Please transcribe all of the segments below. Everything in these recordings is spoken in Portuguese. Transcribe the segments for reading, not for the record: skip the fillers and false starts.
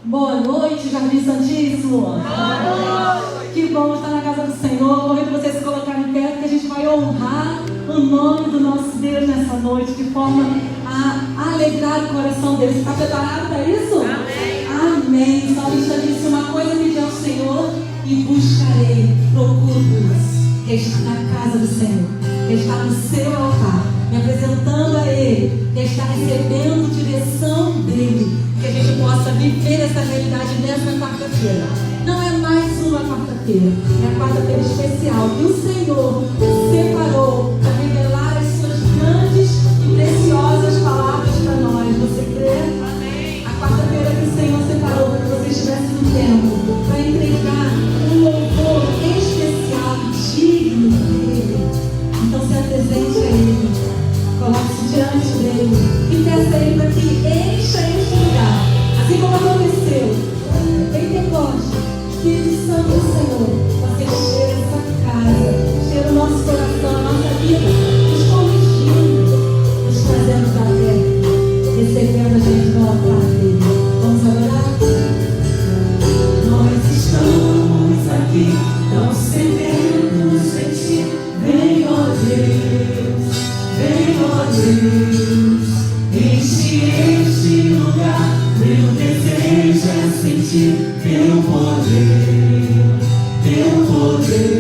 Boa noite, Jardim Santíssimo. Boa noite. Que bom estar na casa do Senhor. Convido vocês a se colocarem em pé, que a gente vai honrar o nome do nosso Deus nessa noite, de forma a alegrar o coração dele. Está preparado para isso? Amém. Amém. O salmista disse: uma coisa pedi ao Senhor e buscarei, procuro-os. Estar na casa do Senhor, estar no seu altar, me apresentando a Ele, estar recebendo direção dEle, que a gente possa viver essa realidade nessa quarta-feira. Não é mais uma quarta-feira, é a quarta-feira especial que o Senhor separou para revelar as suas grandes e preciosas palavras para nós. Você crê? Amém. A quarta-feira que o Senhor separou para que você estivesse no templo, para entregar um louvor especial, digno dele. Então se apresente a Ele, coloque-se diante dele e peça a Ele para que encha este lugar, assim como aconteceu em Pentecoste. Espírito Santo do Senhor, você cheira essa casa, cheira o nosso coração, a nossa vida, nos corrigindo, nos trazendo para perto, recebendo a gente no altar dele. Vamos adorar? Nós estamos aqui, tão sedentos em ti. Vem, ó Deus, vem, ó Deus, enche este lugar. Meu desejo é sentir teu poder, teu poder.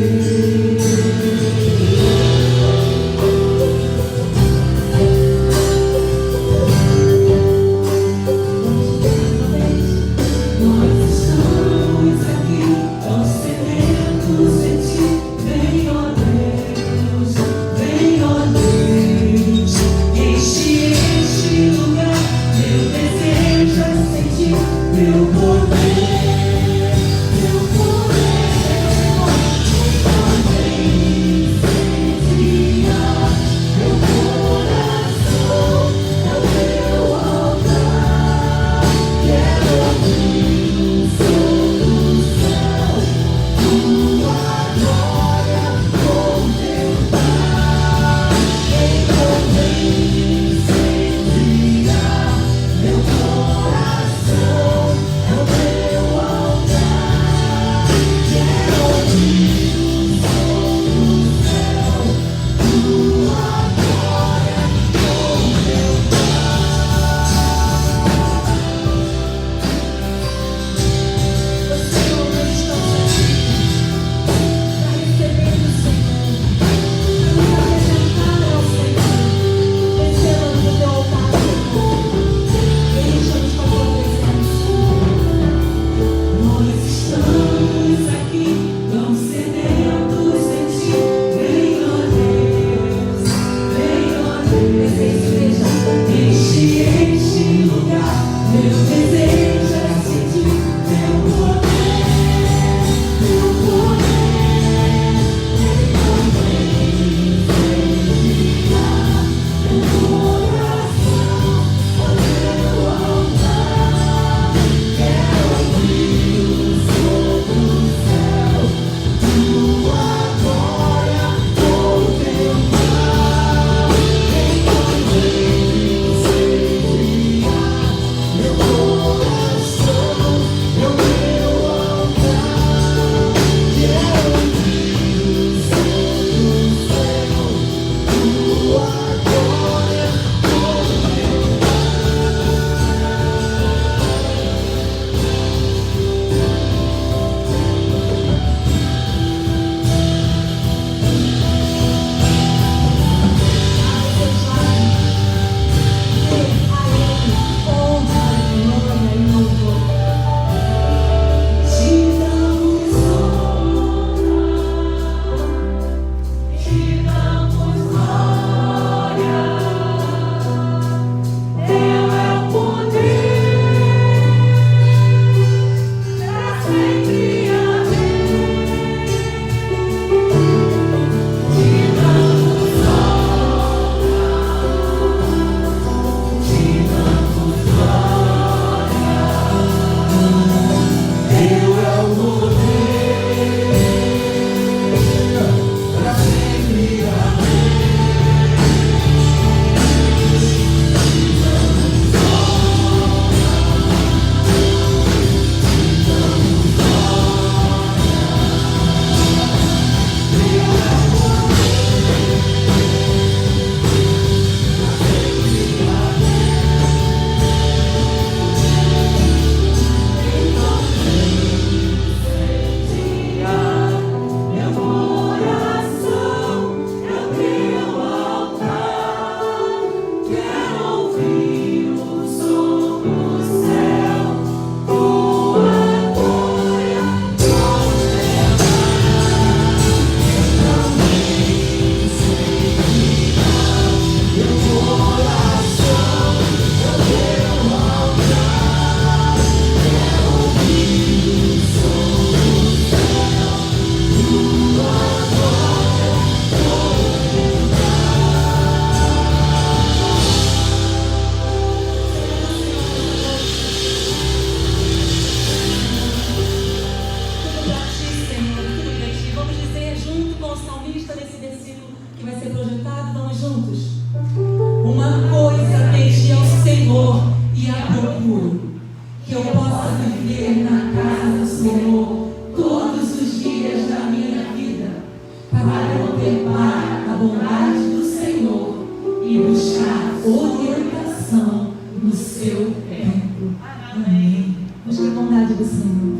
Senhor.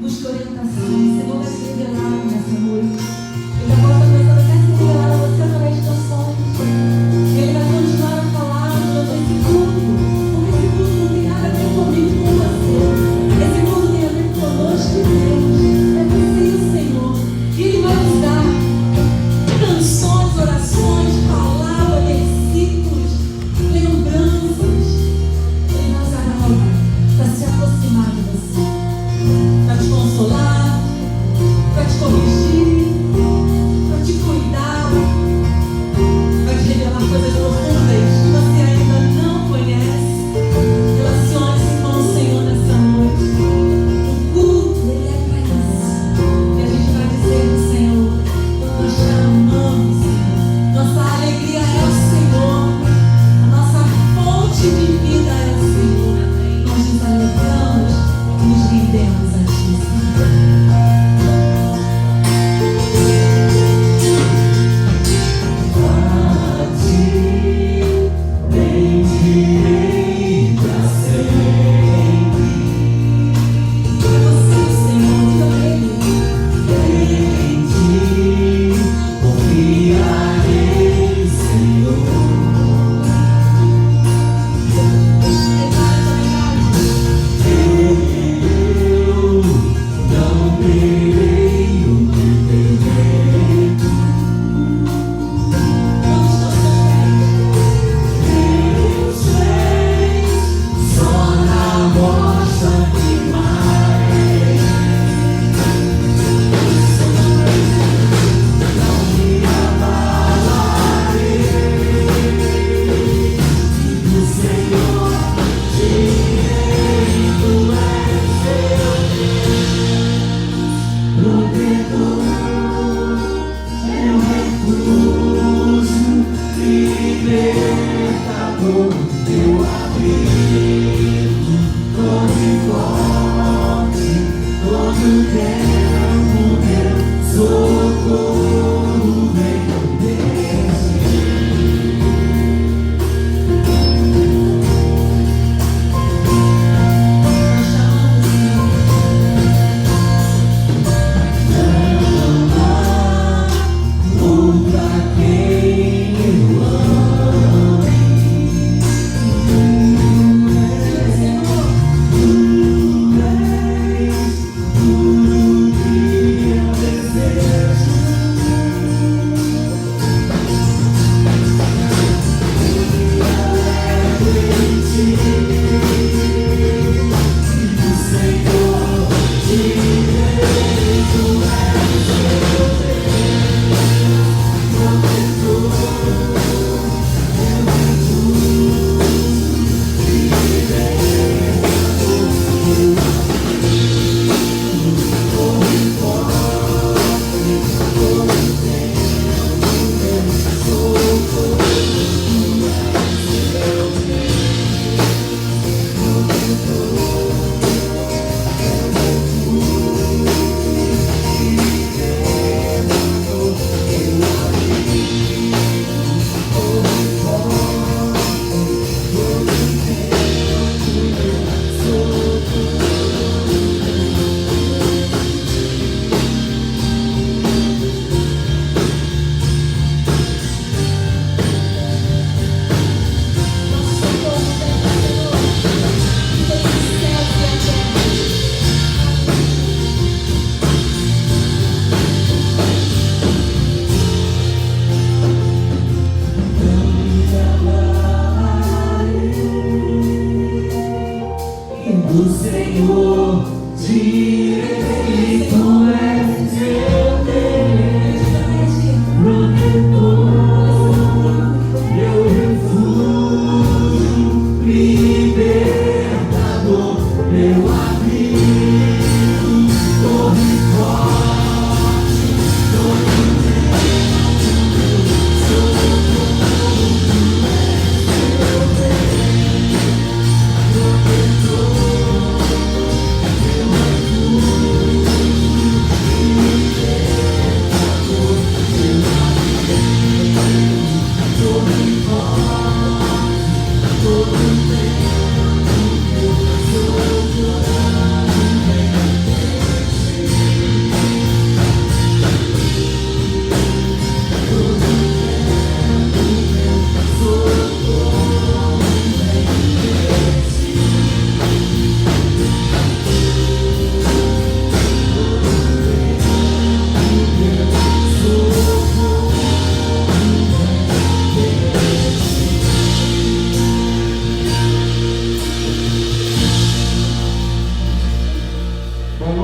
Busque orientação. O Senhor vai se revelar nessa noite. Ele agora está começando até a se revelar a você através de canções. Ele vai continuar a falar durante esse culto. Porque esse culto não tem nada a ver comigo, com você. Esse culto tem a ver conosco e Deus. É você e o Senhor. E Ele vai nos dar canções, orações, palavras, versículos, lembranças. Ele vai usar algo para se aproximar de você, para te consolar, para te corrigir,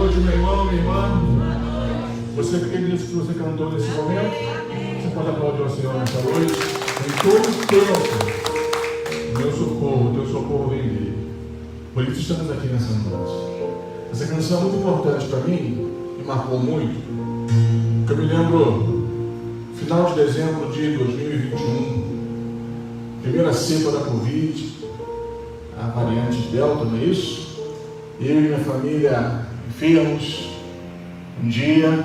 noite, meu irmão, minha irmã. Você que disse que você cantou nesse momento, você pode aplaudir ao Senhor nessa noite. Em todo tempo, meu socorro, teu socorro vem dele. Por isso estamos aqui nessa noite. Essa canção é muito importante para mim, me marcou muito. Porque eu me lembro, final de dezembro de 2021, primeira cepa da Covid, a variante Delta, não é isso? Eu e minha família enfermos. Um dia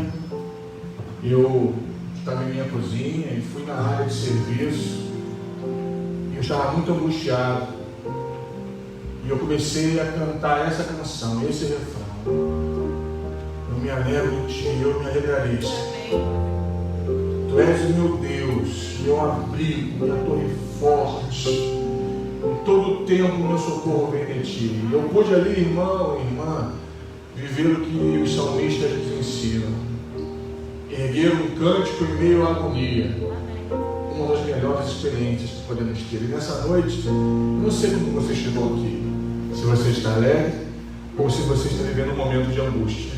eu estava em minha cozinha e fui na área de serviço e eu estava muito angustiado e eu comecei a cantar essa canção, esse refrão: eu me alegro em ti, eu me alegrarei. Tu és o meu Deus, meu abrigo, minha torre forte. Em todo o tempo meu socorro vem de ti. E eu pude ali, irmão e irmã, viver o que os salmistas nos ensinam. Erguer um cântico em meio à agonia. Uma das melhores experiências que podemos ter. E nessa noite, eu não sei como você chegou aqui. Se você está alegre ou se você está vivendo um momento de angústia.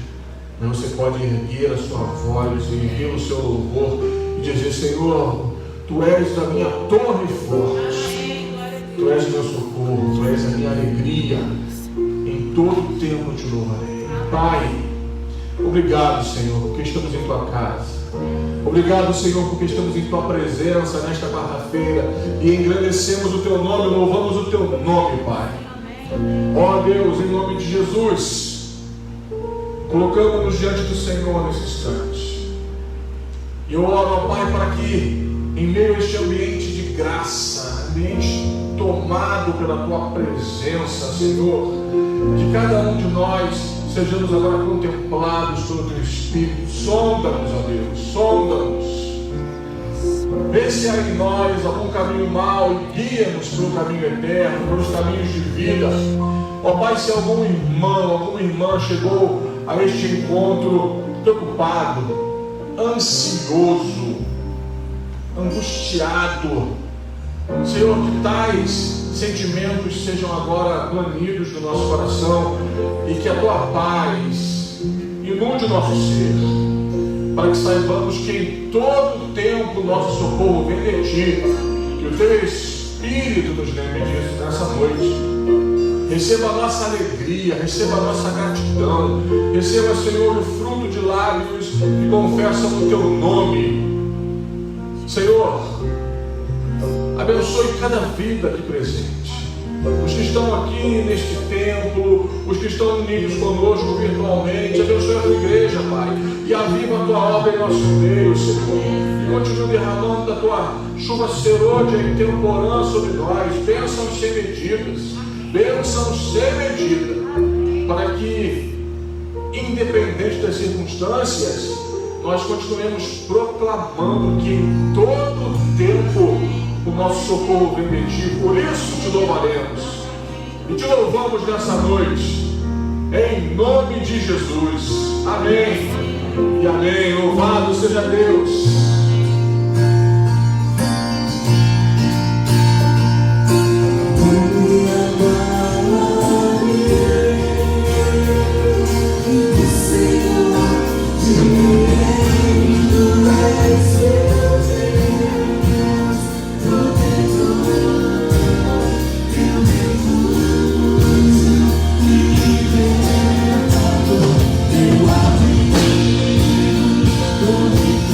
Mas você pode erguer a sua voz e erguer o seu louvor e dizer: Senhor, Tu és a minha torre forte. Tu és o meu socorro, Tu és a minha alegria. Em todo tempo eu te louvarei. Pai, obrigado, Senhor, porque estamos em Tua casa. Obrigado, Senhor, porque estamos em Tua presença nesta quarta-feira e engrandecemos o Teu nome, louvamos o Teu nome, Pai. Ó Deus, em nome de Jesus, colocamos-nos diante do Senhor nesse instante. E eu oro, ó Pai, para que em meio a este ambiente de graça, ambiente tomado pela Tua presença, Senhor, que cada um de nós sejamos agora contemplados pelo Teu Espírito. Sonda-nos, ó Deus, sonda-nos. Vê se há em nós algum caminho mau e guia-nos pelo caminho eterno, pelos caminhos de vida. Ó Pai, se algum irmão, alguma irmã chegou a este encontro preocupado, ansioso, angustiado, Senhor, que tais sentimentos sejam agora banidos do nosso coração e que a Tua paz inunde o nosso ser, para que saibamos que em todo tempo o nosso socorro vem de Ti, que o Teu Espírito nos lembre disso nessa noite. Receba a nossa alegria, receba a nossa gratidão, receba, Senhor, o fruto de lábios que confessam o Teu nome. Senhor, abençoe cada vida aqui presente. Os que estão aqui neste templo, os que estão unidos conosco virtualmente, abençoe a Tua igreja, Pai, e aviva a Tua obra em nosso meio, Senhor. E continue derramando da Tua chuva serôdia e temporã sobre nós, bênçãos sem medidas, bênçãos sem medida, para que, independente das circunstâncias, nós continuemos proclamando que em todo tempo o nosso socorro vem de Ti. Por isso te louvaremos e te louvamos nessa noite, em nome de Jesus. Amém e amém. Louvado seja Deus.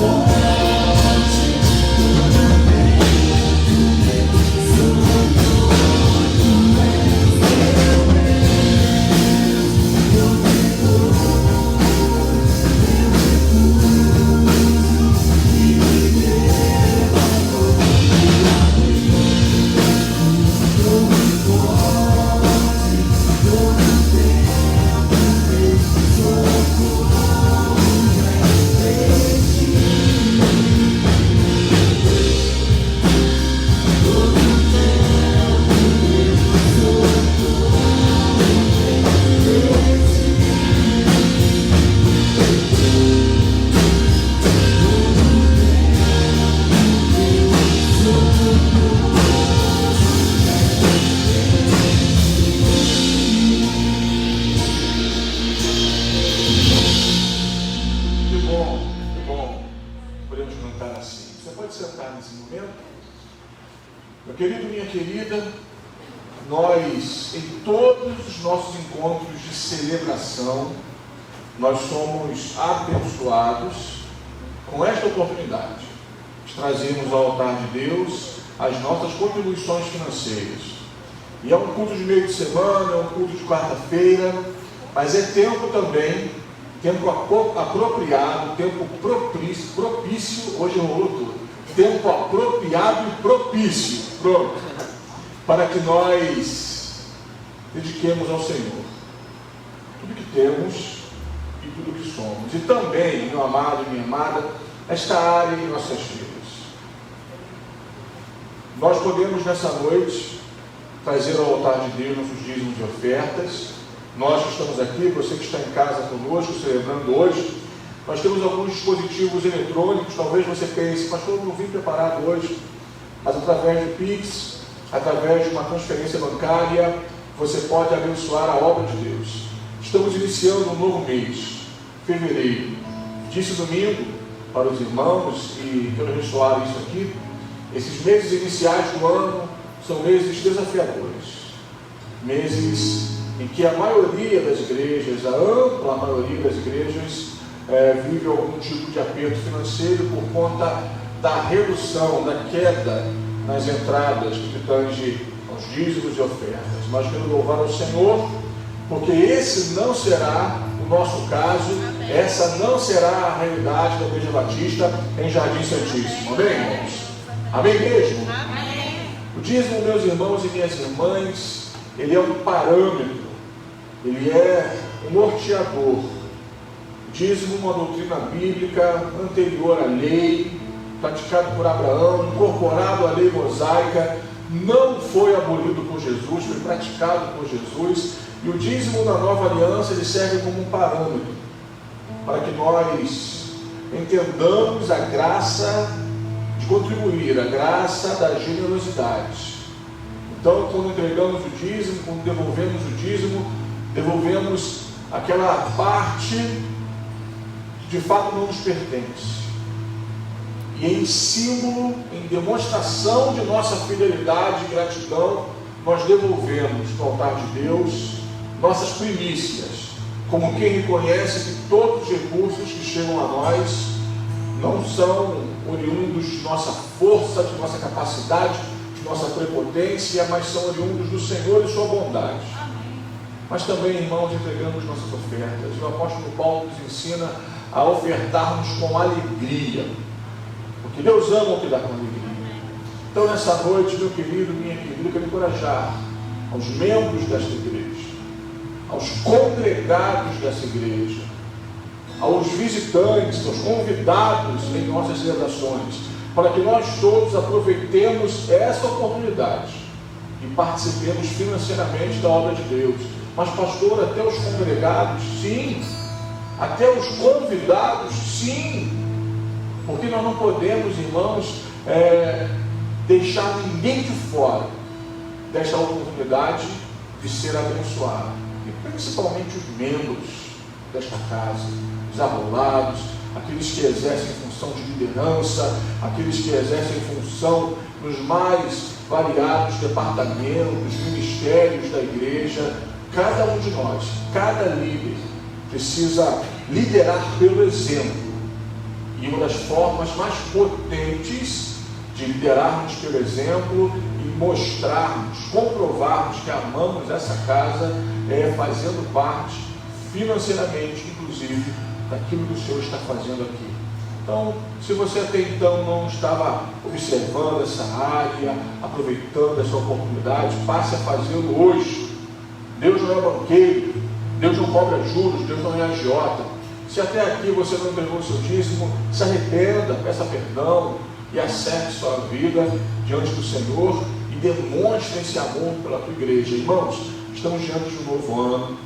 Oh, orar nesse momento? Meu querido, minha querida, nós, em todos os nossos encontros de celebração, nós somos abençoados com esta oportunidade de trazermos ao altar de Deus as nossas contribuições financeiras. E é um culto de meio de semana, é um culto de quarta-feira, mas é tempo também, tempo apropriado, tempo propício, hoje rolou tudo, tempo apropriado e propício, pronto, para que nós dediquemos ao Senhor tudo que temos e tudo que somos. E também, meu amado e minha amada, esta área em nossas vidas. Nós podemos nessa noite trazer ao altar de Deus nossos dízimos e ofertas. Nós que estamos aqui, você que está em casa conosco, celebrando hoje, nós temos alguns dispositivos eletrônicos. Talvez você pense, pastor, eu não vim preparado hoje, mas através do Pix, através de uma transferência bancária, você pode abençoar a obra de Deus. Estamos iniciando um novo mês, fevereiro. Disse domingo para os irmãos, e quero ressoar isso aqui, esses meses iniciais do ano são meses desafiadores, meses em que a maioria das igrejas, a ampla maioria das igrejas, vive algum tipo de aperto financeiro por conta da redução, da queda nas entradas que tange aos dízimos e ofertas. Mas quero louvar ao Senhor, porque esse não será o nosso caso, essa não será a realidade da Igreja Batista em Jardim Santíssimo. Amém, irmãos? Amém mesmo? Amém. O dízimo, meus irmãos e minhas irmãs, ele é um parâmetro, ele é um norteador. O dízimo, uma doutrina bíblica anterior à lei, praticado por Abraão, incorporado à lei mosaica, não foi abolido por Jesus, foi praticado por Jesus. E o dízimo na nova aliança, ele serve como um parâmetro para que nós entendamos a graça de contribuir, a graça da generosidade. Então, quando entregamos o dízimo, quando devolvemos o dízimo, devolvemos aquela parte que de fato não nos pertence. E em símbolo, em demonstração de nossa fidelidade e gratidão, nós devolvemos no altar de Deus nossas primícias, como quem reconhece que todos os recursos que chegam a nós não são oriundos de nossa força, de nossa capacidade, de nossa prepotência, mas são oriundos do Senhor e sua bondade. Mas também, irmãos, entregamos nossas ofertas. E o apóstolo Paulo nos ensina a ofertarmos com alegria, porque Deus ama o que dá com alegria. Então, nessa noite, meu querido, minha querida, eu quero encorajar aos membros desta igreja, aos congregados dessa igreja, aos visitantes, aos convidados em nossas celebrações, para que nós todos aproveitemos essa oportunidade e participemos financeiramente da obra de Deus. Mas, pastor, até os congregados, sim, até os convidados, sim, porque nós não podemos, irmãos, deixar ninguém de fora desta oportunidade de ser abençoado, e principalmente os membros desta casa, os arrolados, aqueles que exercem função de liderança, aqueles que exercem função nos mais variados departamentos, ministérios da igreja. Cada um de nós, cada líder, precisa liderar pelo exemplo. E uma das formas mais potentes de liderarmos pelo exemplo e mostrarmos, comprovarmos que amamos essa casa é fazendo parte financeiramente, inclusive, daquilo que o Senhor está fazendo aqui. Então, se você até então não estava observando essa área, aproveitando essa oportunidade, passe a fazê-lo hoje. Deus não é banqueiro, Deus não cobra juros, Deus não é agiota. Se até aqui você não entregou o seu dízimo, se arrependa, peça perdão e acerte sua vida diante do Senhor e demonstre esse amor pela tua igreja. Irmãos, estamos diante de um novo ano,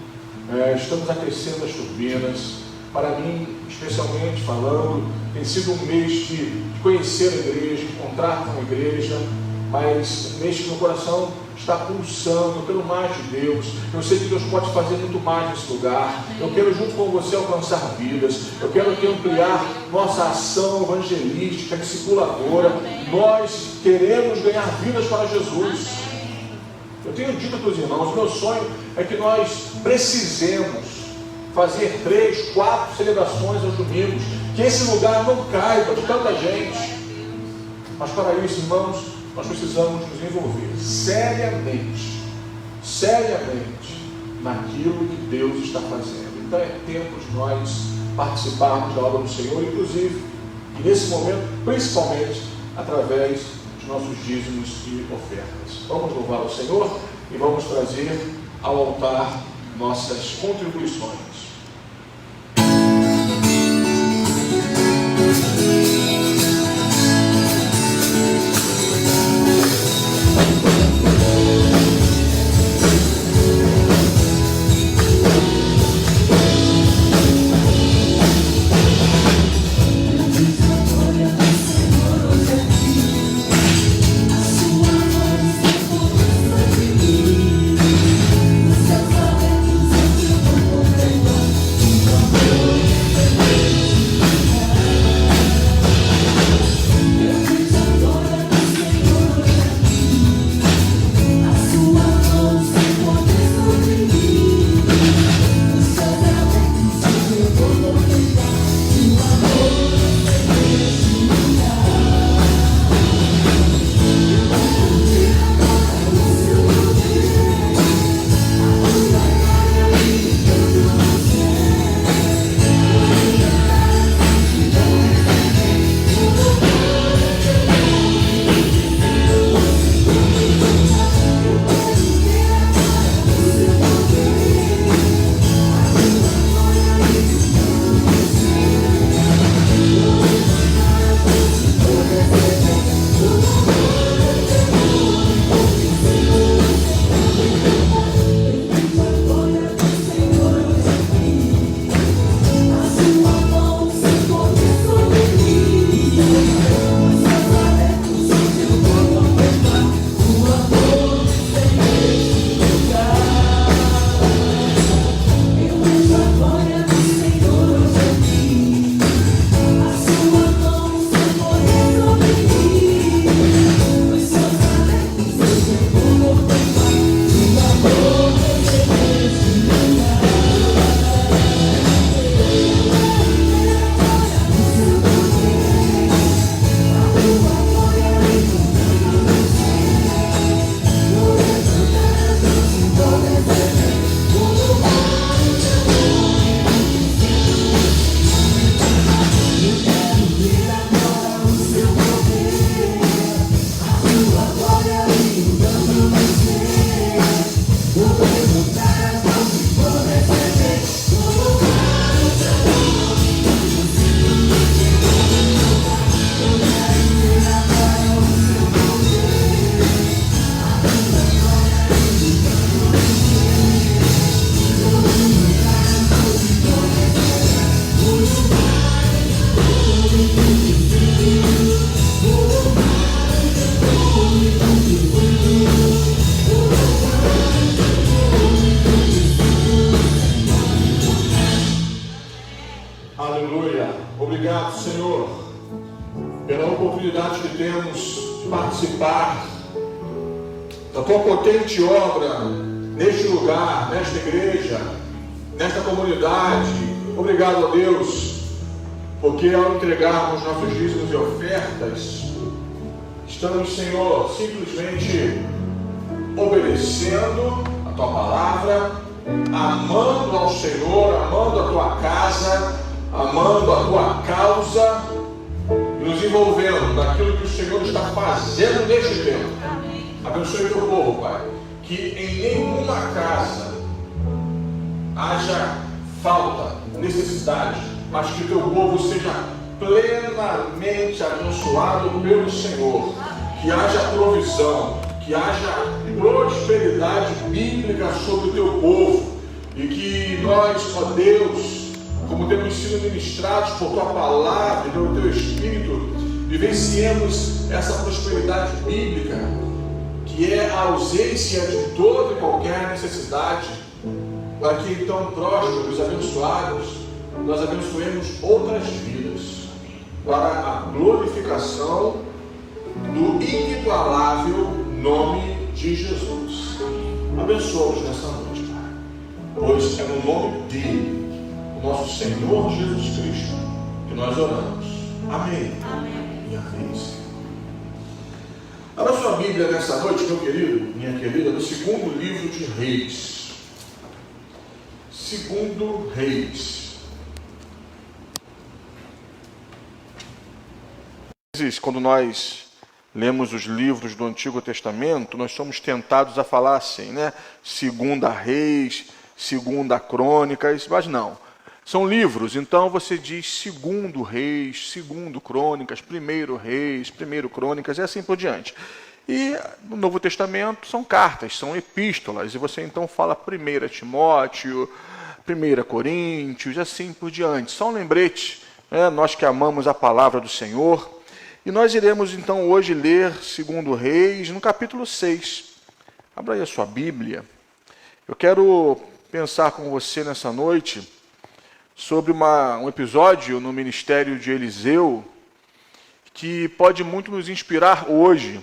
estamos aquecendo as turbinas. Para mim, especialmente falando, tem sido um mês de conhecer a igreja, encontrar com a igreja, mas um mês que meu coração está pulsando pelo mais de Deus. Eu sei que Deus pode fazer muito mais nesse lugar. Eu quero junto com você alcançar vidas. Eu quero aqui ampliar nossa ação evangelística, discipuladora. Nós queremos ganhar vidas para Jesus. Eu tenho dito para os irmãos, meu sonho é que nós precisemos fazer 3, 4 celebrações aos domingos, que esse lugar não caiba de tanta gente. Mas para isso, irmãos, nós precisamos nos envolver seriamente naquilo que Deus está fazendo. Então é tempo de nós participarmos da obra do Senhor, inclusive, e nesse momento, principalmente, através de nossos dízimos e ofertas. Vamos louvar o Senhor e vamos trazer ao altar nossas contribuições. Obrigado, Senhor, pela oportunidade que temos de participar da Tua potente obra neste lugar, nesta igreja, nesta comunidade. Obrigado a Deus, porque ao entregarmos nossos dízimos e ofertas, estamos, Senhor, simplesmente obedecendo a Tua palavra, amando ao Senhor, amando a Tua casa, amando a Tua causa e nos envolvendo naquilo que o Senhor está fazendo neste tempo. Abençoe o Teu povo, Pai, que em nenhuma casa haja falta, necessidade, mas que o Teu povo seja plenamente abençoado pelo Senhor, que haja provisão, que haja prosperidade bíblica sobre o Teu povo, e que nós, ó Deus, como temos sido ministrados por Tua palavra e pelo Teu Espírito, vivenciemos essa prosperidade bíblica, que é a ausência de toda e qualquer necessidade, para que então prósperos, abençoados, nós abençoemos outras vidas, para a glorificação do inigualável nome de Jesus. Abençoa-os nessa noite, Pai, pois é no nome dele, o nosso Senhor Jesus Cristo, que nós oramos. Amém. Amém. E amém, Senhor. Abra sua Bíblia nessa noite, meu querido, minha querida, no segundo livro de Reis. Segundo Reis. Às vezes, quando nós lemos os livros do Antigo Testamento, nós somos tentados a falar assim, né? Segunda Reis, Segunda Crônicas, mas não. São livros, então você diz Segundo Reis, Segundo Crônicas, Primeiro Reis, Primeiro Crônicas e assim por diante. E no Novo Testamento são cartas, são epístolas, e você então fala 1 Timóteo, 1 Coríntios, e assim por diante. Só um lembrete, né? Nós que amamos a palavra do Senhor. E nós iremos então hoje ler Segundo Reis, no capítulo 6. Abra aí a sua Bíblia. Eu quero pensar com você nessa noite sobre um episódio no ministério de Eliseu que pode muito nos inspirar hoje,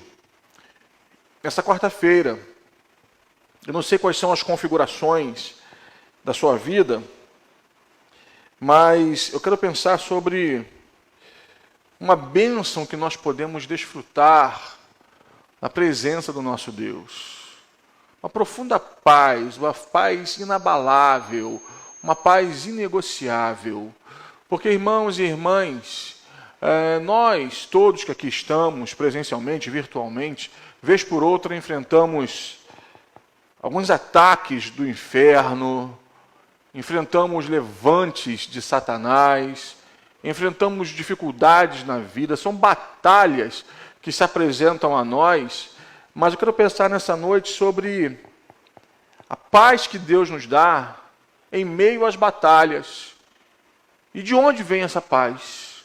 nessa quarta-feira. Eu não sei quais são as configurações da sua vida, mas eu quero pensar sobre uma bênção que nós podemos desfrutar na presença do nosso Deus. Uma profunda paz, uma paz inabalável, uma paz inegociável. Porque, irmãos e irmãs, nós todos que aqui estamos, presencialmente, virtualmente, vez por outra enfrentamos alguns ataques do inferno, enfrentamos levantes de Satanás, enfrentamos dificuldades na vida, são batalhas que se apresentam a nós, mas eu quero pensar nessa noite sobre a paz que Deus nos dá em meio às batalhas. E de onde vem essa paz?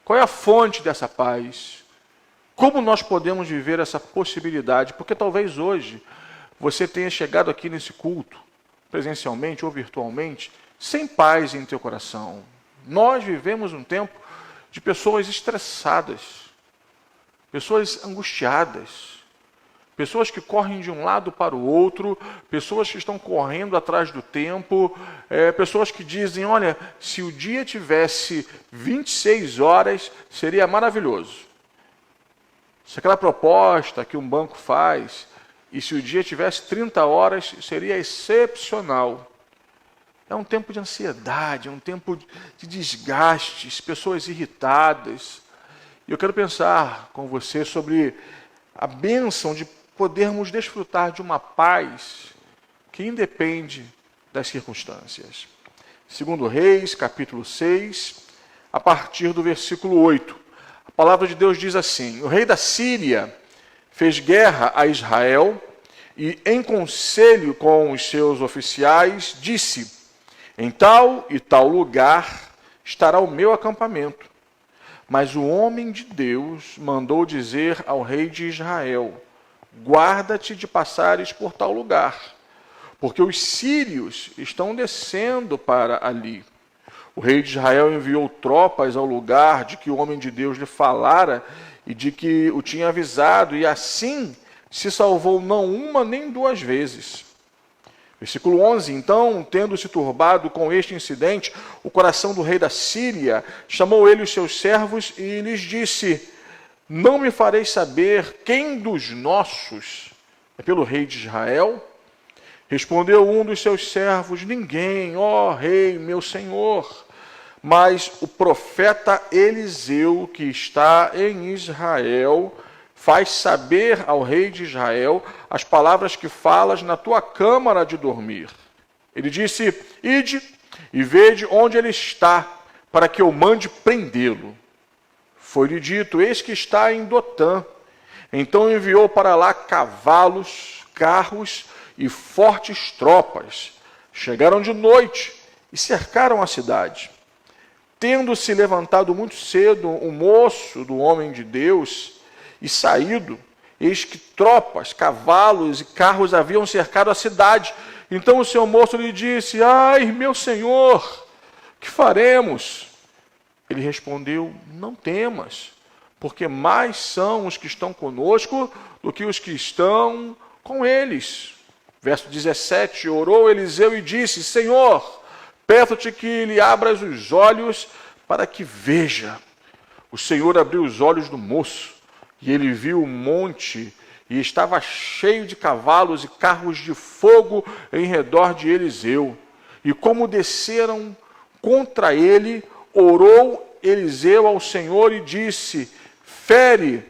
Qual é a fonte dessa paz? Como nós podemos viver essa possibilidade? Porque talvez hoje você tenha chegado aqui nesse culto, presencialmente ou virtualmente, sem paz em teu coração. Nós vivemos um tempo de pessoas estressadas, pessoas angustiadas, pessoas que correm de um lado para o outro, pessoas que estão correndo atrás do tempo, pessoas que dizem, olha, se o dia tivesse 26 horas, seria maravilhoso. Se aquela proposta que um banco faz, e se o dia tivesse 30 horas, seria excepcional. É um tempo de ansiedade, é um tempo de desgastes, pessoas irritadas. E eu quero pensar com você sobre a bênção de podermos desfrutar de uma paz que independe das circunstâncias. Segundo Reis, capítulo 6, a partir do versículo 8. A palavra de Deus diz assim: o rei da Síria fez guerra a Israel e, em conselho com os seus oficiais, disse: em tal e tal lugar estará o meu acampamento. Mas o homem de Deus mandou dizer ao rei de Israel: guarda-te de passares por tal lugar, porque os sírios estão descendo para ali. O rei de Israel enviou tropas ao lugar de que o homem de Deus lhe falara e de que o tinha avisado, e assim se salvou não uma nem duas vezes. Versículo 11, então, tendo-se turbado com este incidente, o coração do rei da Síria, chamou ele os seus servos e lhes disse: não me fareis saber quem dos nossos é pelo rei de Israel? Respondeu um dos seus servos: ninguém, ó rei, meu senhor, mas o profeta Eliseu, que está em Israel, faz saber ao rei de Israel as palavras que falas na tua câmara de dormir. Ele disse: ide e vede onde ele está, para que eu mande prendê-lo. Foi-lhe dito: eis que está em Dotã. Então enviou para lá cavalos, carros e fortes tropas. Chegaram de noite e cercaram a cidade. Tendo-se levantado muito cedo o moço do homem de Deus e saído, eis que tropas, cavalos e carros haviam cercado a cidade. Então o seu moço lhe disse: ai, meu senhor, que faremos? Ele respondeu: não temas, porque mais são os que estão conosco do que os que estão com eles. Verso 17, orou Eliseu e disse: Senhor, peço-te que lhe abras os olhos para que veja. O Senhor abriu os olhos do moço, e ele viu o monte, e estava cheio de cavalos e carros de fogo em redor de Eliseu. E como desceram contra ele, orou Eliseu ao Senhor e disse: fere,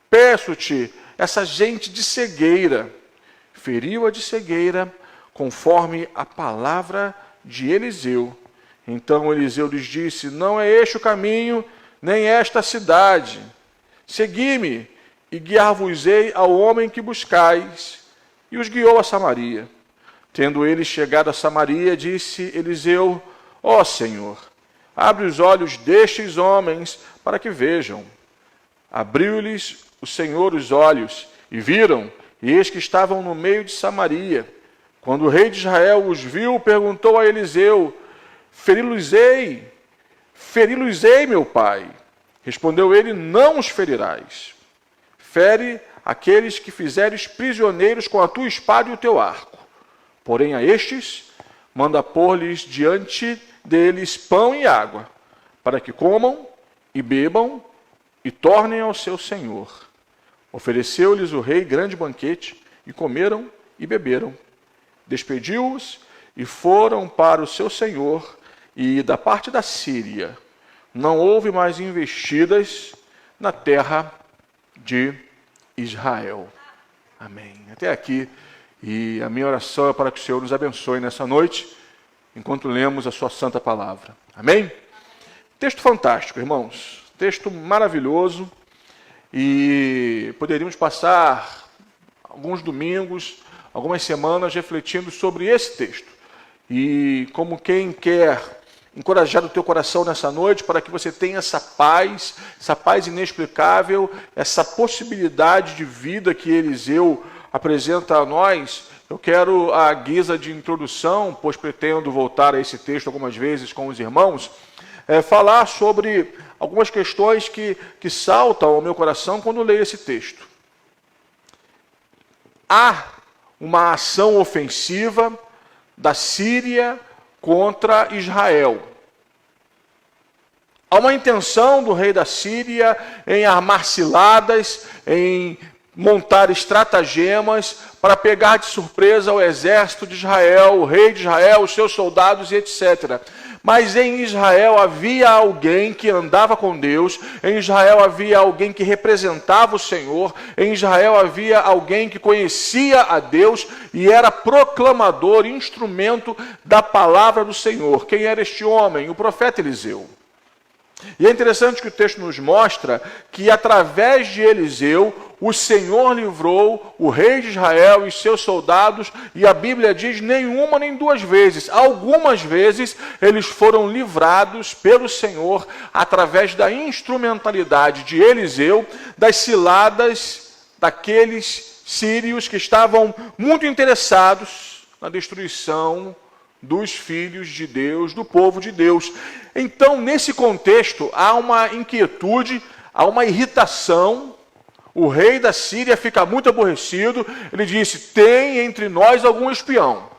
peço-te, essa gente de cegueira. Feriu-a de cegueira, conforme a palavra de Eliseu. Então Eliseu lhes disse: não é este o caminho, nem esta cidade. Segui-me, e guiar-vos-ei ao homem que buscais. E os guiou a Samaria. Tendo eles chegado a Samaria, disse Eliseu: ó Senhor, abre os olhos destes homens para que vejam. Abriu-lhes o Senhor os olhos, e viram, e eis que estavam no meio de Samaria. Quando o rei de Israel os viu, perguntou a Eliseu: feri-los-ei, meu pai. Respondeu ele: não os ferirás. Fere aqueles que fizeres prisioneiros com a tua espada e o teu arco. Porém a estes, manda pôr-lhes diante deles pão e água, para que comam e bebam e tornem ao seu senhor. Ofereceu-lhes o rei grande banquete, e comeram e beberam. Despediu-os e foram para o seu senhor, e da parte da Síria não houve mais investidas na terra de Israel. Amém. Até aqui. E a minha oração é para que o Senhor nos abençoe nessa noite, enquanto lemos a sua santa palavra. Amém? Texto fantástico, irmãos. Texto maravilhoso. E poderíamos passar alguns domingos, algumas semanas refletindo sobre esse texto. E como quem quer encorajar o teu coração nessa noite para que você tenha essa paz inexplicável, essa possibilidade de vida que Eliseu apresenta a nós, eu quero, à guisa de introdução, pois pretendo voltar a esse texto algumas vezes com os irmãos, falar sobre algumas questões que saltam ao meu coração quando leio esse texto. Há uma ação ofensiva da Síria contra Israel. Há uma intenção do rei da Síria em armar ciladas, em montar estratagemas para pegar de surpresa o exército de Israel, o rei de Israel, os seus soldados e etc. Mas em Israel havia alguém que andava com Deus, em Israel havia alguém que representava o Senhor, em Israel havia alguém que conhecia a Deus e era proclamador, instrumento da palavra do Senhor. Quem era este homem? O profeta Eliseu. E é interessante que o texto nos mostra que através de Eliseu, o Senhor livrou o rei de Israel e seus soldados, e a Bíblia diz nenhuma nem duas vezes. Algumas vezes eles foram livrados pelo Senhor através da instrumentalidade de Eliseu, das ciladas daqueles sírios que estavam muito interessados na destruição dos filhos de Deus, do povo de Deus. Então, nesse contexto, há uma inquietude, há uma irritação. O rei da Síria fica muito aborrecido. Ele disse: tem entre nós algum espião.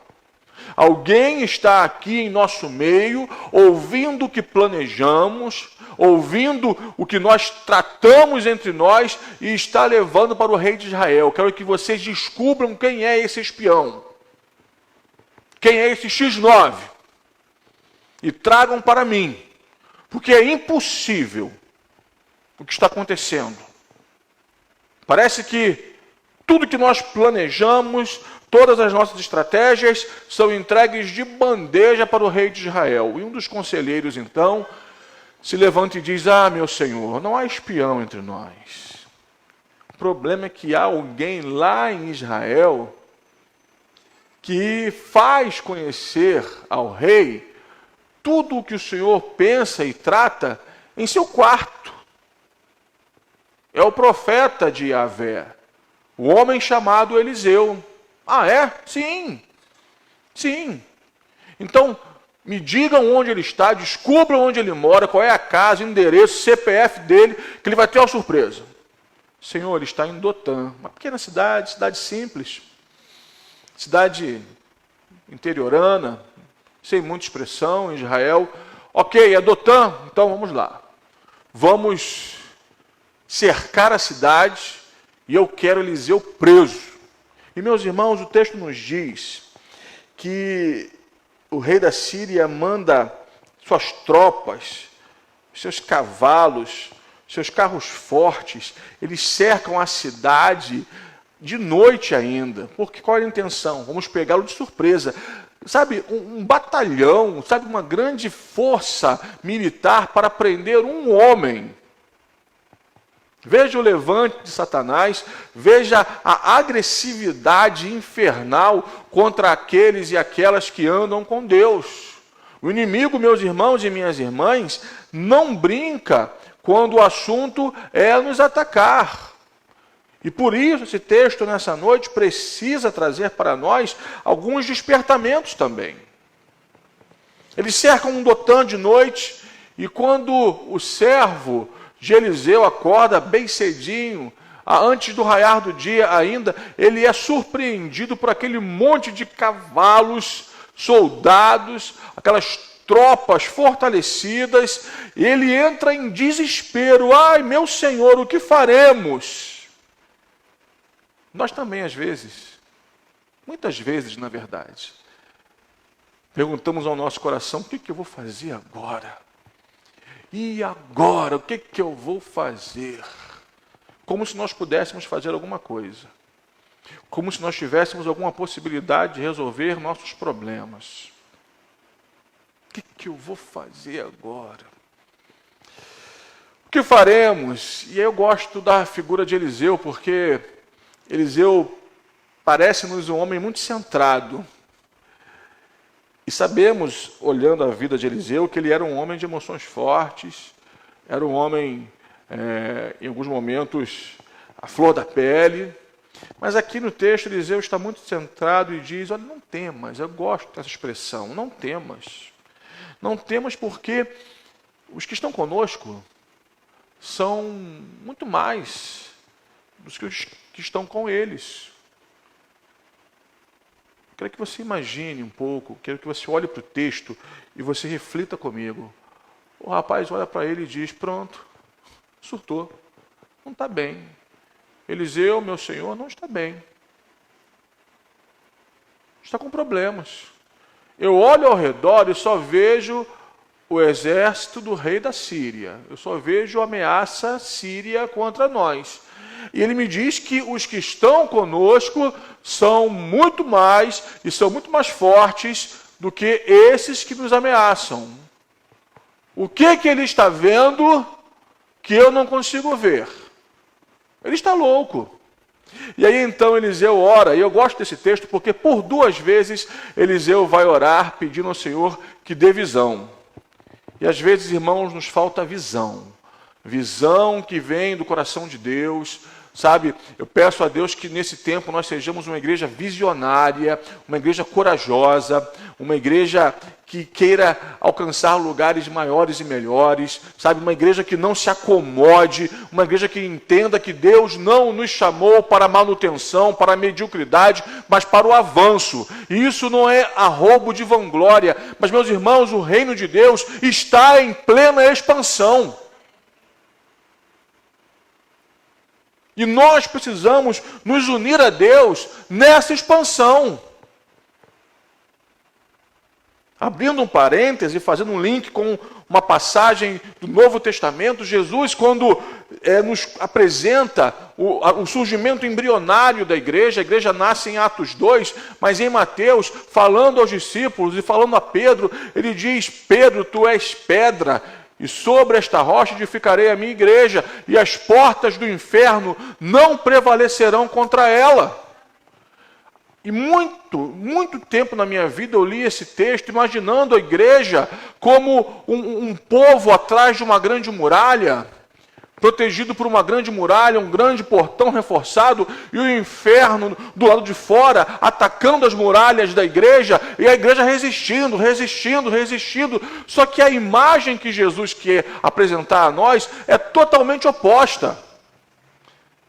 Alguém está aqui em nosso meio, ouvindo o que planejamos, ouvindo o que nós tratamos entre nós e está levando para o rei de Israel. Quero que vocês descubram quem é esse espião. Quem é esse X9? E tragam para mim, porque é impossível o que está acontecendo. Parece que tudo que nós planejamos, todas as nossas estratégias são entregues de bandeja para o rei de Israel. E um dos conselheiros, então, se levanta e diz: ah, meu senhor, não há espião entre nós. O problema é que há alguém lá em Israel que faz conhecer ao rei tudo o que o Senhor pensa e trata em seu quarto. É o profeta de Yahvé, o homem chamado Eliseu. Ah, é? Sim. Sim. Então, me digam onde ele está, descubram onde ele mora, qual é a casa, endereço, CPF dele, que ele vai ter uma surpresa. Senhor, ele está em Dotã, uma pequena cidade, cidade simples, cidade interiorana, sem muita expressão, em Israel. Ok, é Dotã, então vamos lá. Vamos cercar a cidade e eu quero Eliseu preso. E, meus irmãos, o texto nos diz que o rei da Síria manda suas tropas, seus cavalos, seus carros fortes, eles cercam a cidade de noite ainda. Porque qual é a intenção? Vamos pegá-lo de surpresa. Sabe, um batalhão, sabe, uma grande força militar para prender um homem. Veja o levante de Satanás, veja a agressividade infernal contra aqueles e aquelas que andam com Deus. O inimigo, meus irmãos e minhas irmãs, não brinca quando o assunto é nos atacar. E por isso esse texto nessa noite precisa trazer para nós alguns despertamentos também. Eles cercam um Dotã de noite e quando o servo de Eliseu acorda bem cedinho, antes do raiar do dia ainda, ele é surpreendido por aquele monte de cavalos, soldados, aquelas tropas fortalecidas, e ele entra em desespero. Ai, meu Senhor, o que faremos? Nós também, às vezes, muitas vezes, na verdade, perguntamos ao nosso coração, o que eu vou fazer agora? E agora, o que eu vou fazer? Como se nós pudéssemos fazer alguma coisa. Como se nós tivéssemos alguma possibilidade de resolver nossos problemas. O que eu vou fazer agora? O que faremos? E eu gosto da figura de Eliseu, porque Eliseu parece-nos um homem muito centrado. E sabemos, olhando a vida de Eliseu, que ele era um homem de emoções fortes, era um homem, em alguns momentos, à flor da pele. Mas aqui no texto, Eliseu está muito centrado e diz, olha, não temas, eu gosto dessa expressão, não temas. Não temas porque os que estão conosco são muito mais dos que os que estão com eles. Quero que você imagine um pouco, quero que você olhe para o texto e você reflita comigo. O rapaz olha para ele e diz, pronto, surtou, não está bem. Eliseu, meu senhor, não está bem. Está com problemas. Eu olho ao redor e só vejo o exército do rei da Síria. Eu só vejo a ameaça síria contra nós. E ele me diz que os que estão conosco são muito mais e são muito mais fortes do que esses que nos ameaçam. O que ele está vendo que eu não consigo ver? Ele está louco. E aí então Eliseu ora, e eu gosto desse texto porque por 2 vezes Eliseu vai orar pedindo ao Senhor que dê visão. E às vezes, irmãos, nos falta visão. Visão que vem do coração de Deus, sabe? Eu peço a Deus que nesse tempo nós sejamos uma igreja visionária, uma igreja corajosa, uma igreja que queira alcançar lugares maiores e melhores, sabe? Uma igreja que não se acomode, uma igreja que entenda que Deus não nos chamou para a manutenção, para a mediocridade, mas para o avanço. E isso não é arrobo de vanglória, mas, meus irmãos, o reino de Deus está em plena expansão. E nós precisamos nos unir a Deus nessa expansão. Abrindo um parêntese e fazendo um link com uma passagem do Novo Testamento, Jesus, quando nos apresenta o surgimento embrionário da igreja, a igreja nasce em Atos 2, mas em Mateus, falando aos discípulos e falando a Pedro, ele diz, Pedro, tu és pedra, e sobre esta rocha edificarei a minha igreja, e as portas do inferno não prevalecerão contra ela. E muito tempo na minha vida eu li esse texto, imaginando a igreja como um povo atrás de uma grande muralha, protegido por uma grande muralha, um grande portão reforçado, e o inferno do lado de fora, atacando as muralhas da igreja, e a igreja resistindo, resistindo, resistindo. Só que a imagem que Jesus quer apresentar a nós é totalmente oposta.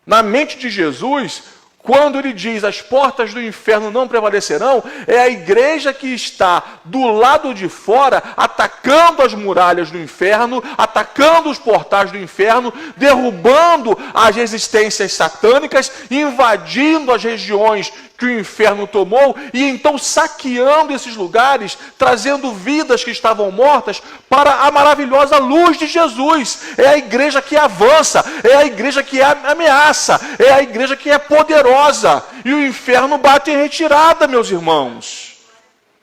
Na mente de Jesus, quando ele diz as portas do inferno não prevalecerão, é a igreja que está do lado de fora, atacando as muralhas do inferno, atacando os portais do inferno, derrubando as resistências satânicas, invadindo as regiões que o inferno tomou e então saqueando esses lugares, trazendo vidas que estavam mortas para a maravilhosa luz de Jesus. É a igreja que avança, é a igreja que ameaça, é a igreja que é poderosa. E o inferno bate em retirada, meus irmãos.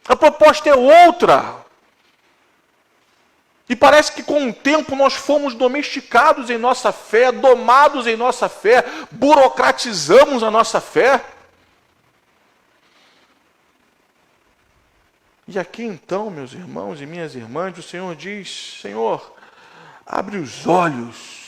A proposta é outra. E parece que com o tempo nós fomos domesticados em nossa fé, domados em nossa fé, burocratizamos a nossa fé. E aqui então, meus irmãos e minhas irmãs, o Senhor diz: Senhor, abre os olhos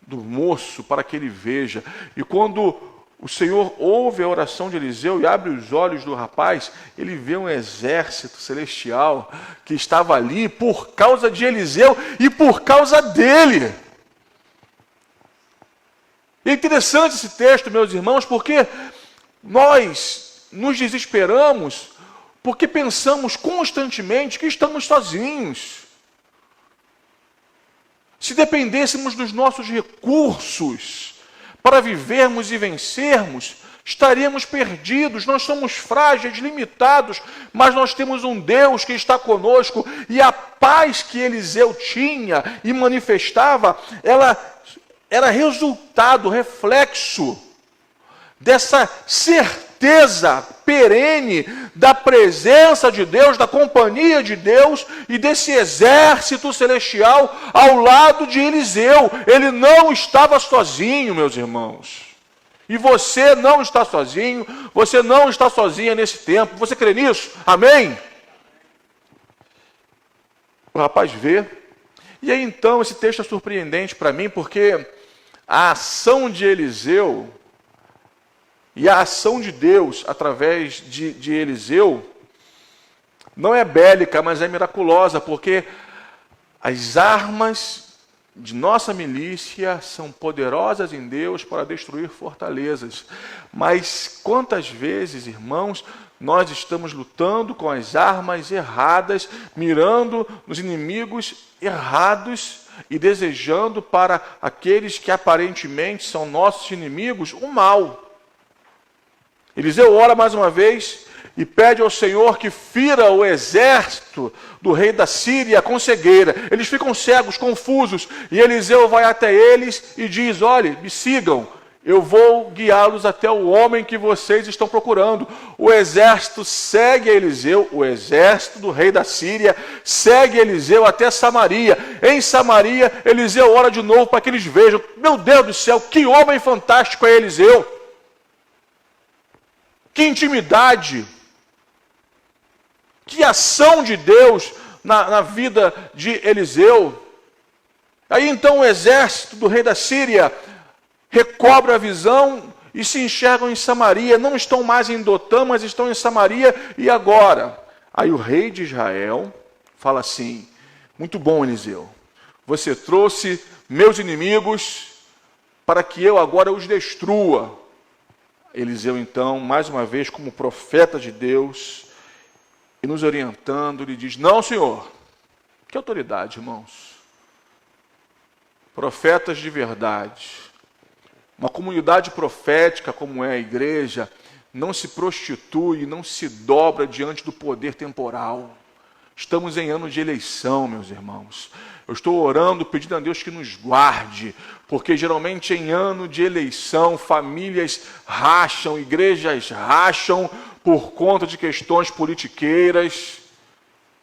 do moço para que ele veja. E quando o Senhor ouve a oração de Eliseu e abre os olhos do rapaz, ele vê um exército celestial que estava ali por causa de Eliseu e por causa dele. E é interessante esse texto, meus irmãos, porque nós nos desesperamos porque pensamos constantemente que estamos sozinhos. Se dependêssemos dos nossos recursos para vivermos e vencermos, estaríamos perdidos. Nós somos frágeis, limitados, mas nós temos um Deus que está conosco, e a paz que Eliseu tinha e manifestava, ela era resultado, reflexo dessa certeza perene da presença de Deus, da companhia de Deus e desse exército celestial ao lado de Eliseu. Ele não estava sozinho, meus irmãos. E você não está sozinho, você não está sozinha nesse tempo. Você crê nisso? Amém? O rapaz vê. E aí então esse texto é surpreendente para mim, porque a ação de Eliseu e a ação de Deus, através de Eliseu, não é bélica, mas é miraculosa, porque as armas de nossa milícia são poderosas em Deus para destruir fortalezas. Mas quantas vezes, irmãos, nós estamos lutando com as armas erradas, mirando nos inimigos errados e desejando para aqueles que aparentemente são nossos inimigos o mal. Eliseu ora mais uma vez e pede ao Senhor que fira o exército do rei da Síria com cegueira. Eles ficam cegos, confusos, e Eliseu vai até eles e diz: olhe, me sigam, eu vou guiá-los até o homem que vocês estão procurando. O exército segue Eliseu, o exército do rei da Síria segue Eliseu até Samaria. Em Samaria, Eliseu ora de novo para que eles vejam. Meu Deus do céu, que homem fantástico é Eliseu! Que intimidade, que ação de Deus na vida de Eliseu. Aí então o exército do rei da Síria recobra a visão e se enxergam em Samaria. Não estão mais em Dotã, mas estão em Samaria. E agora? Aí o rei de Israel fala assim: muito bom, Eliseu, você trouxe meus inimigos para que eu agora os destrua. Eliseu, então, mais uma vez, como profeta de Deus, e nos orientando, ele diz: não, Senhor. Que autoridade, irmãos. Profetas de verdade. Uma comunidade profética como é a igreja, não se prostitui, não se dobra diante do poder temporal. Estamos em ano de eleição, meus irmãos. Eu estou orando, pedindo a Deus que nos guarde, porque geralmente em ano de eleição, famílias racham, igrejas racham por conta de questões politiqueiras,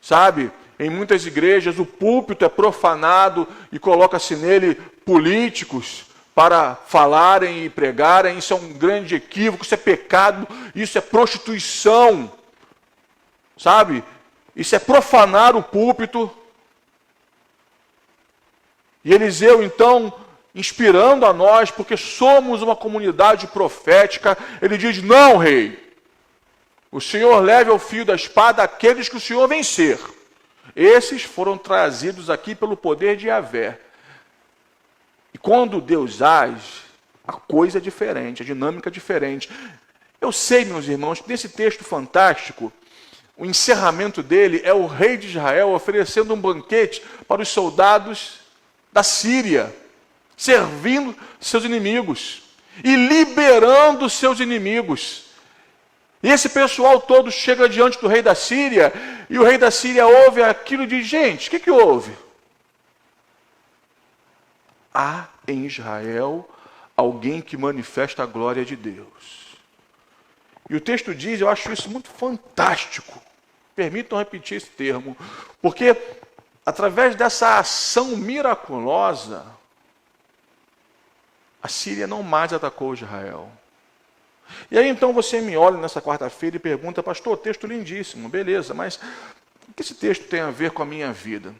sabe? Em muitas igrejas o púlpito é profanado e coloca-se nele políticos para falarem e pregarem. Isso é um grande equívoco, isso é pecado, isso é prostituição, sabe? Isso é profanar o púlpito. E Eliseu, então, inspirando a nós, porque somos uma comunidade profética, ele diz: não, rei, o Senhor leve ao fio da espada aqueles que o Senhor vencer. Esses foram trazidos aqui pelo poder de Yahvé. E quando Deus age, a coisa é diferente, a dinâmica é diferente. Eu sei, meus irmãos, que nesse texto fantástico, o encerramento dele é o rei de Israel oferecendo um banquete para os soldados da Síria, servindo seus inimigos e liberando seus inimigos. E esse pessoal todo chega diante do rei da Síria, e o rei da Síria ouve aquilo e diz: gente, o que houve? Há em Israel alguém que manifesta a glória de Deus. E o texto diz, eu acho isso muito fantástico, permitam repetir esse termo, porque através dessa ação miraculosa, a Síria não mais atacou Israel. E aí então você me olha nessa quarta-feira e pergunta: pastor, texto lindíssimo, beleza, mas o que esse texto tem a ver com a minha vida?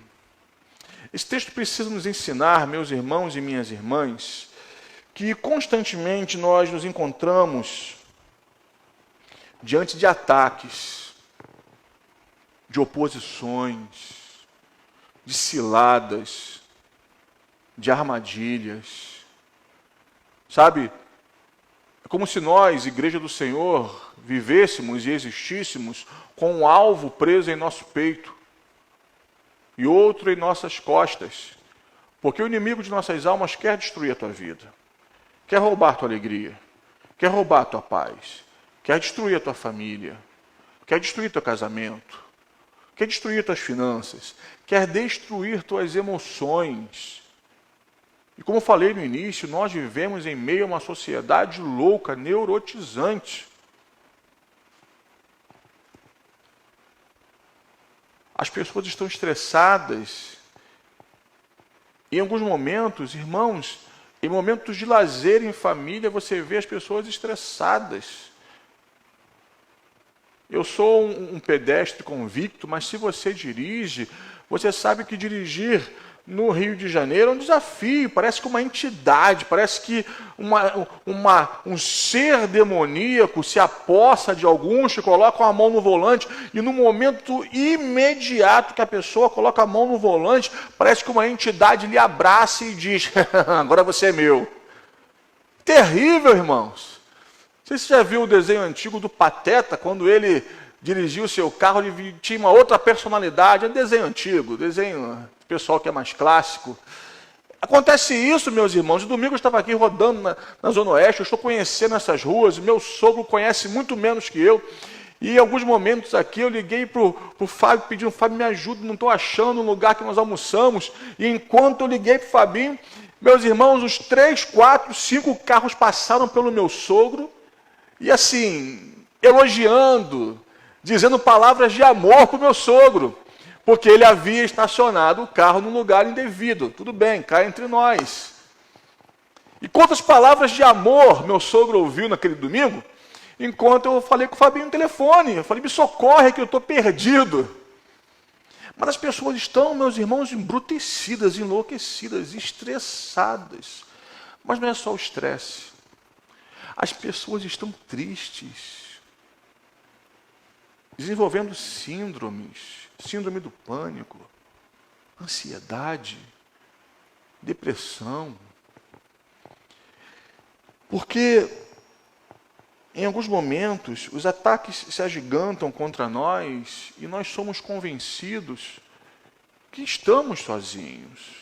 Esse texto precisa nos ensinar, meus irmãos e minhas irmãs, que constantemente nós nos encontramos diante de ataques, de oposições, de ciladas, de armadilhas. Sabe, é como se nós, Igreja do Senhor, vivêssemos e existíssemos com um alvo preso em nosso peito e outro em nossas costas, porque o inimigo de nossas almas quer destruir a tua vida, quer roubar a tua alegria, quer roubar a tua paz, quer destruir a tua família, quer destruir teu casamento, quer destruir tuas finanças, quer destruir tuas emoções. E como eu falei no início, nós vivemos em meio a uma sociedade louca, neurotizante. As pessoas estão estressadas. Em alguns momentos, irmãos, em momentos de lazer em família, você vê as pessoas estressadas. Eu sou um pedestre convicto, mas se você dirige, você sabe que dirigir no Rio de Janeiro é um desafio, parece que uma entidade, parece que um ser demoníaco se apossa de alguns que colocam a mão no volante e no momento imediato que a pessoa coloca a mão no volante, parece que uma entidade lhe abraça e diz: agora você é meu. Terrível, irmãos. Não sei se você já viu o desenho antigo do Pateta, quando ele dirigiu o seu carro, ele tinha uma outra personalidade. É um desenho antigo, desenho pessoal que é mais clássico. Acontece isso, meus irmãos. Domingo eu estava aqui rodando na Zona Oeste, eu estou conhecendo essas ruas, meu sogro conhece muito menos que eu. E em alguns momentos aqui eu liguei para o Fábio, pedindo: Fábio, me ajuda, não estou achando um lugar que nós almoçamos. E enquanto eu liguei para o Fabinho, meus irmãos, uns 3, 4, 5 carros passaram pelo meu sogro, e assim, elogiando, dizendo palavras de amor para o meu sogro, porque ele havia estacionado o carro num lugar indevido. Tudo bem, cá entre nós. E quantas palavras de amor meu sogro ouviu naquele domingo, enquanto eu falei com o Fabinho no telefone. Eu falei: me socorre que eu estou perdido. Mas as pessoas estão, meus irmãos, embrutecidas, enlouquecidas, estressadas. Mas não é só o estresse. As pessoas estão tristes, desenvolvendo síndromes, síndrome do pânico, ansiedade, depressão. Porque em alguns momentos os ataques se agigantam contra nós e nós somos convencidos que estamos sozinhos.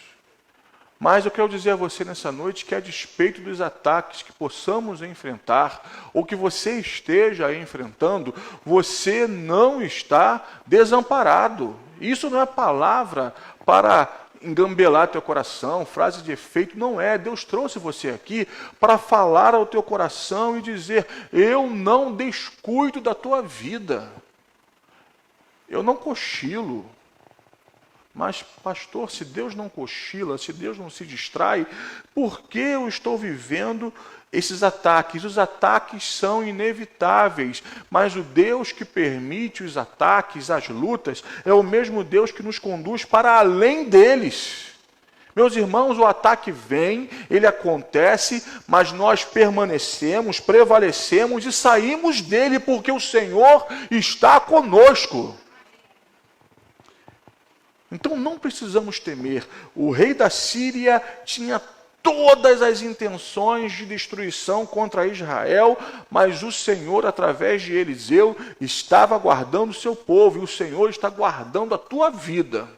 Mas eu quero dizer a você nessa noite que, a despeito dos ataques que possamos enfrentar, ou que você esteja enfrentando, você não está desamparado. Isso não é palavra para engambelar teu coração, frase de efeito, não é. Deus trouxe você aqui para falar ao teu coração e dizer: eu não descuido da tua vida, eu não cochilo. Mas, pastor, se Deus não cochila, se Deus não se distrai, por que eu estou vivendo esses ataques? Os ataques são inevitáveis, mas o Deus que permite os ataques, as lutas, é o mesmo Deus que nos conduz para além deles. Meus irmãos, o ataque vem, ele acontece, mas nós permanecemos, prevalecemos e saímos dele porque o Senhor está conosco. Então não precisamos temer. O rei da Síria tinha todas as intenções de destruição contra Israel, mas o Senhor, através de Eliseu, estava guardando o seu povo, e o Senhor está guardando a tua vida.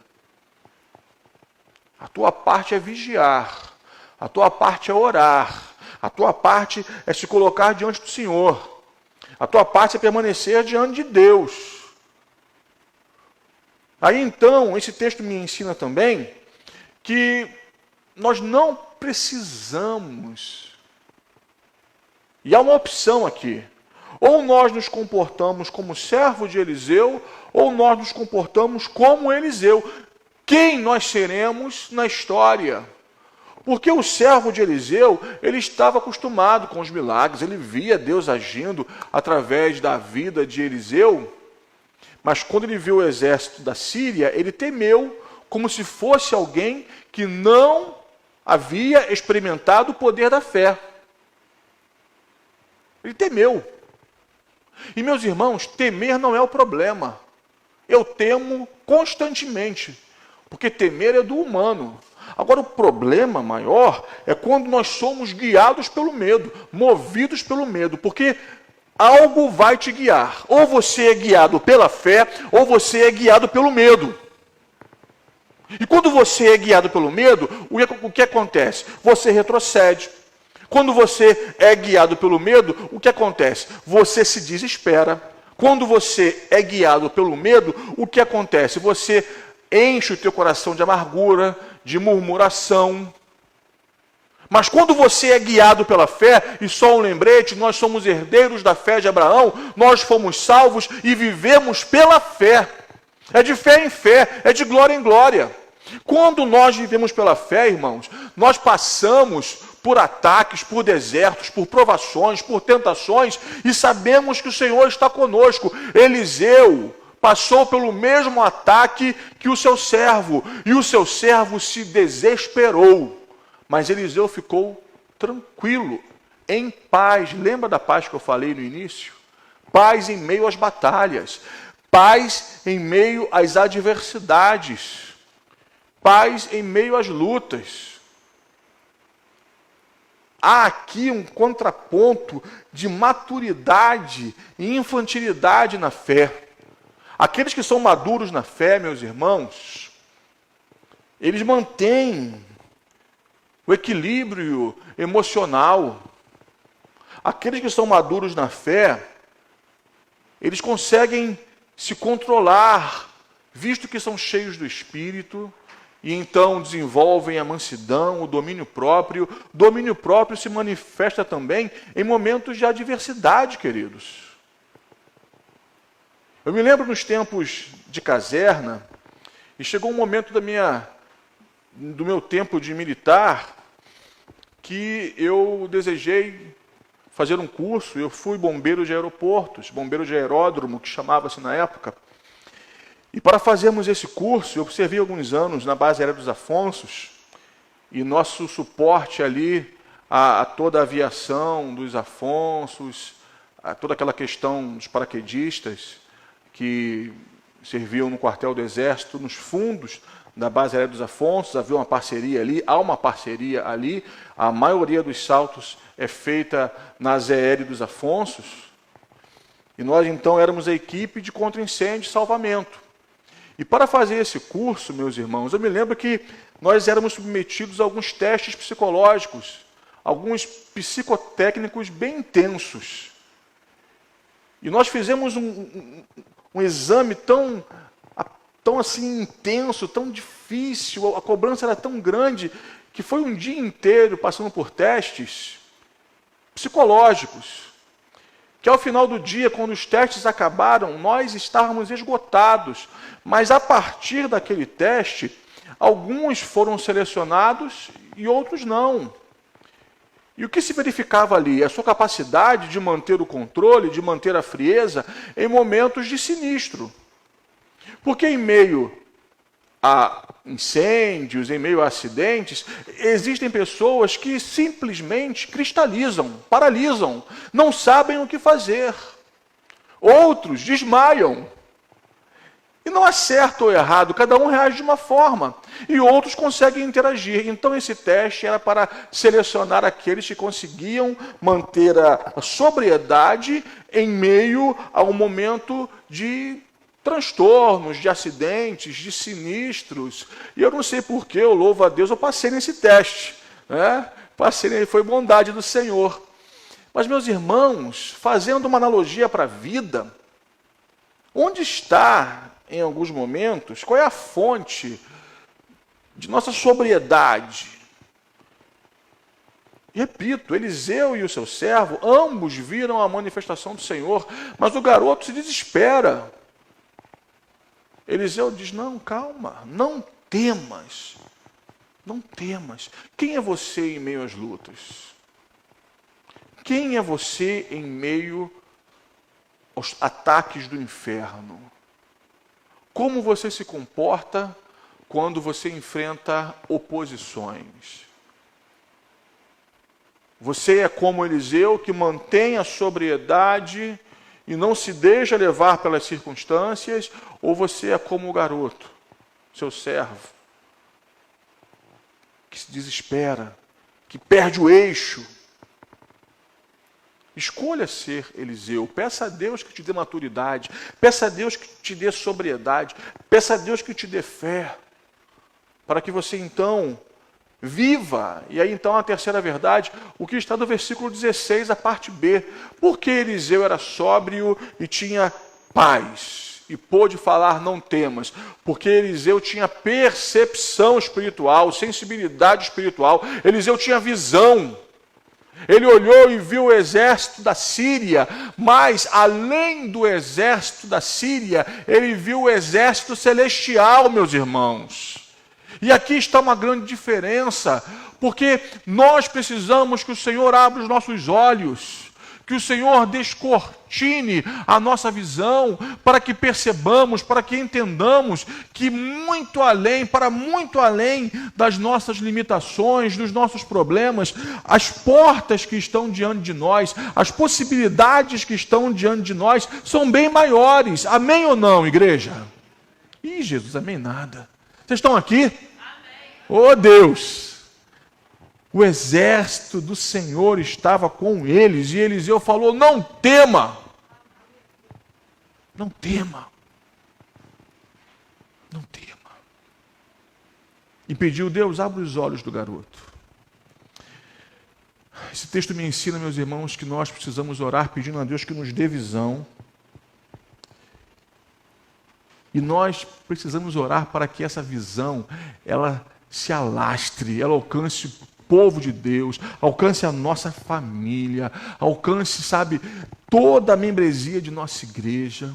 A tua parte é vigiar, a tua parte é orar, a tua parte é se colocar diante do Senhor, a tua parte é permanecer diante de Deus. Aí então, esse texto me ensina também que nós não precisamos, e há uma opção aqui, ou nós nos comportamos como servo de Eliseu, ou nós nos comportamos como Eliseu. Quem nós seremos na história? Porque o servo de Eliseu, ele estava acostumado com os milagres, ele via Deus agindo através da vida de Eliseu, mas quando ele viu o exército da Síria, ele temeu, como se fosse alguém que não havia experimentado o poder da fé. Ele temeu. E meus irmãos, temer não é o problema. Eu temo constantemente, porque temer é do humano. Agora, o problema maior é quando nós somos guiados pelo medo, movidos pelo medo, porque algo vai te guiar. Ou você é guiado pela fé, ou você é guiado pelo medo. E quando você é guiado pelo medo, o que acontece? Você retrocede. Quando você é guiado pelo medo, o que acontece? Você se desespera. Quando você é guiado pelo medo, o que acontece? Você enche o teu coração de amargura, de murmuração. Mas quando você é guiado pela fé, e só um lembrete, nós somos herdeiros da fé de Abraão, nós fomos salvos e vivemos pela fé. É de fé em fé, é de glória em glória. Quando nós vivemos pela fé, irmãos, nós passamos por ataques, por desertos, por provações, por tentações, e sabemos que o Senhor está conosco. Eliseu passou pelo mesmo ataque que o seu servo, e o seu servo se desesperou. Mas Eliseu ficou tranquilo, em paz. Lembra da paz que eu falei no início? Paz em meio às batalhas, paz em meio às adversidades, paz em meio às lutas. Há aqui um contraponto de maturidade e infantilidade na fé. Aqueles que são maduros na fé, meus irmãos, eles mantêm o equilíbrio emocional. Aqueles que são maduros na fé, eles conseguem se controlar, visto que são cheios do Espírito, e então desenvolvem a mansidão, o domínio próprio. Domínio próprio se manifesta também em momentos de adversidade, queridos. Eu me lembro nos tempos de caserna, e chegou um momento do meu tempo de militar, que eu desejei fazer um curso. Eu fui bombeiro de aeroportos, bombeiro de aeródromo, que chamava-se na época. E para fazermos esse curso, eu servi alguns anos na base aérea dos Afonsos, e nosso suporte ali a toda a aviação dos Afonsos, a toda aquela questão dos paraquedistas que serviam no quartel do Exército, nos fundos da base aérea dos Afonsos, havia uma parceria ali, há uma parceria ali, a maioria dos saltos é feita na ZL dos Afonsos, e nós então éramos a equipe de contra-incêndio e salvamento. E para fazer esse curso, meus irmãos, eu me lembro que nós éramos submetidos a alguns testes psicológicos, alguns psicotécnicos bem intensos. E nós fizemos um exame tão assim intenso, tão difícil, a cobrança era tão grande, que foi um dia inteiro passando por testes psicológicos, que ao final do dia, quando os testes acabaram, nós estávamos esgotados, mas a partir daquele teste, alguns foram selecionados e outros não. E o que se verificava ali? A sua capacidade de manter o controle, de manter a frieza em momentos de sinistro. Porque em meio a incêndios, em meio a acidentes, existem pessoas que simplesmente cristalizam, paralisam, não sabem o que fazer. Outros desmaiam. E não há certo ou errado, cada um reage de uma forma. E outros conseguem interagir. Então esse teste era para selecionar aqueles que conseguiam manter a sobriedade em meio a um momento de transtornos, de acidentes, de sinistros. E eu não sei porquê, eu louvo a Deus, eu passei nesse teste. Né? Foi bondade do Senhor. Mas, meus irmãos, fazendo uma analogia para a vida, onde está, em alguns momentos, qual é a fonte de nossa sobriedade? Repito, Eliseu e o seu servo, ambos viram a manifestação do Senhor, mas o garoto se desespera. Eliseu diz, não, calma, não temas, não temas. Quem é você em meio às lutas? Quem é você em meio aos ataques do inferno? Como você se comporta quando você enfrenta oposições? Você é como Eliseu, que mantém a sobriedade e não se deixa levar pelas circunstâncias, ou você é como o garoto, seu servo, que se desespera, que perde o eixo? Escolha ser Eliseu, peça a Deus que te dê maturidade, peça a Deus que te dê sobriedade, peça a Deus que te dê fé, para que você então viva. E aí então a terceira verdade, o que está no versículo 16, a parte B. Porque Eliseu era sóbrio e tinha paz, e pôde falar não temas, porque Eliseu tinha percepção espiritual, sensibilidade espiritual, Eliseu tinha visão. Ele olhou e viu o exército da Síria, mas além do exército da Síria, ele viu o exército celestial, meus irmãos. E aqui está uma grande diferença, porque nós precisamos que o Senhor abra os nossos olhos, que o Senhor descortine a nossa visão, para que percebamos, para que entendamos que muito além, para muito além das nossas limitações, dos nossos problemas, as portas que estão diante de nós, as possibilidades que estão diante de nós, são bem maiores. Amém ou não, igreja? Ih, Jesus, amém nada. Vocês estão aqui? Amém. Oh, Deus! O exército do Senhor estava com eles, e Eliseu falou, não tema, não tema, não tema. E pediu, Deus, abre os olhos do garoto. Esse texto me ensina, meus irmãos, que nós precisamos orar pedindo a Deus que nos dê visão. E nós precisamos orar para que essa visão, ela se alastre, ela alcance o povo de Deus, alcance a nossa família, alcance, sabe, toda a membresia de nossa igreja,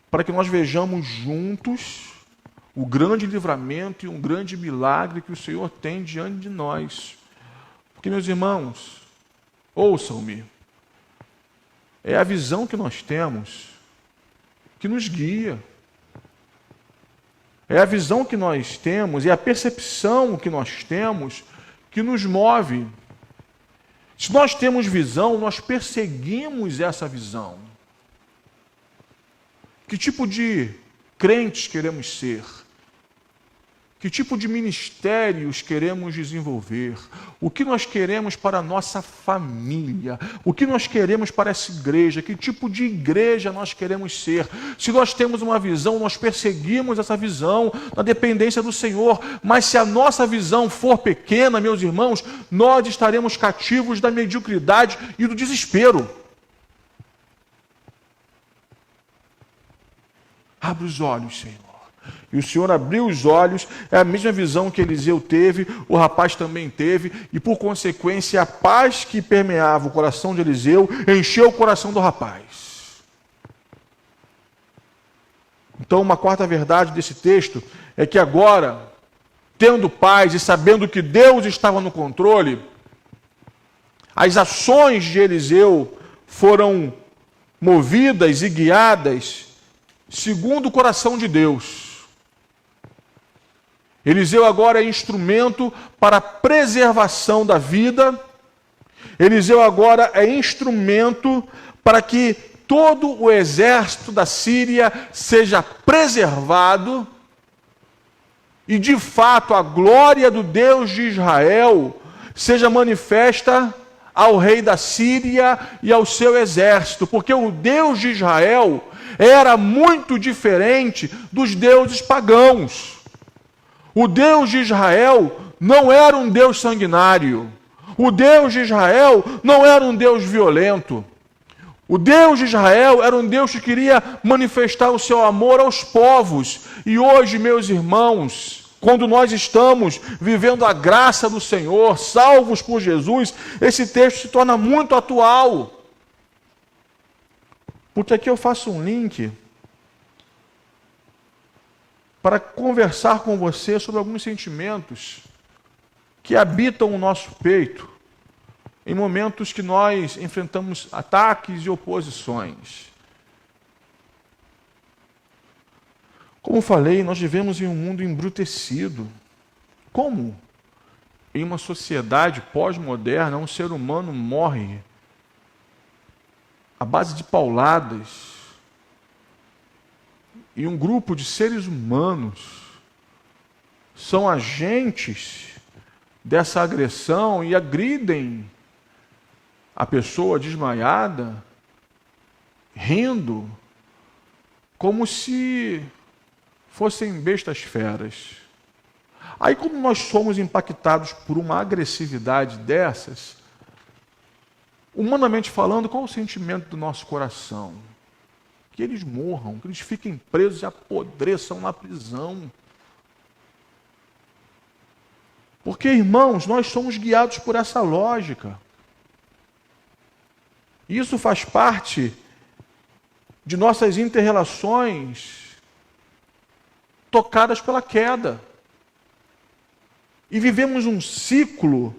para que nós vejamos juntos o grande livramento e um grande milagre que o Senhor tem diante de nós. Porque, meus irmãos, ouçam-me, é a visão que nós temos que nos guia. É a visão que nós temos, é a percepção que nós temos que nos move. Se nós temos visão, nós perseguimos essa visão. Que tipo de crentes queremos ser? Que tipo de ministérios queremos desenvolver? O que nós queremos para a nossa família? O que nós queremos para essa igreja? Que tipo de igreja nós queremos ser? Se nós temos uma visão, nós perseguimos essa visão na dependência do Senhor. Mas se a nossa visão for pequena, meus irmãos, nós estaremos cativos da mediocridade e do desespero. Abre os olhos, Senhor. E o Senhor abriu os olhos, é a mesma visão que Eliseu teve, o rapaz também teve, e por consequência a paz que permeava o coração de Eliseu encheu o coração do rapaz. Então, uma quarta verdade desse texto é que agora, tendo paz e sabendo que Deus estava no controle, as ações de Eliseu foram movidas e guiadas segundo o coração de Deus. Eliseu agora é instrumento para a preservação da vida. Eliseu agora é instrumento para que todo o exército da Síria seja preservado e, de fato, a glória do Deus de Israel seja manifesta ao rei da Síria e ao seu exército, porque o Deus de Israel era muito diferente dos deuses pagãos. O Deus de Israel não era um Deus sanguinário. O Deus de Israel não era um Deus violento. O Deus de Israel era um Deus que queria manifestar o seu amor aos povos. E hoje, meus irmãos, quando nós estamos vivendo a graça do Senhor, salvos por Jesus, esse texto se torna muito atual. Porque aqui eu faço um link para conversar com você sobre alguns sentimentos que habitam o nosso peito em momentos que nós enfrentamos ataques e oposições. Como falei, nós vivemos em um mundo embrutecido. Como? Em uma sociedade pós-moderna, um ser humano morre à base de pauladas e um grupo de seres humanos são agentes dessa agressão e agridem a pessoa desmaiada, rindo, como se fossem bestas feras. Aí, quando nós somos impactados por uma agressividade dessas, humanamente falando, qual é o sentimento do nosso coração? Que eles morram, que eles fiquem presos e apodreçam na prisão. Porque, irmãos, nós somos guiados por essa lógica. Isso faz parte de nossas inter-relações tocadas pela queda. E vivemos um ciclo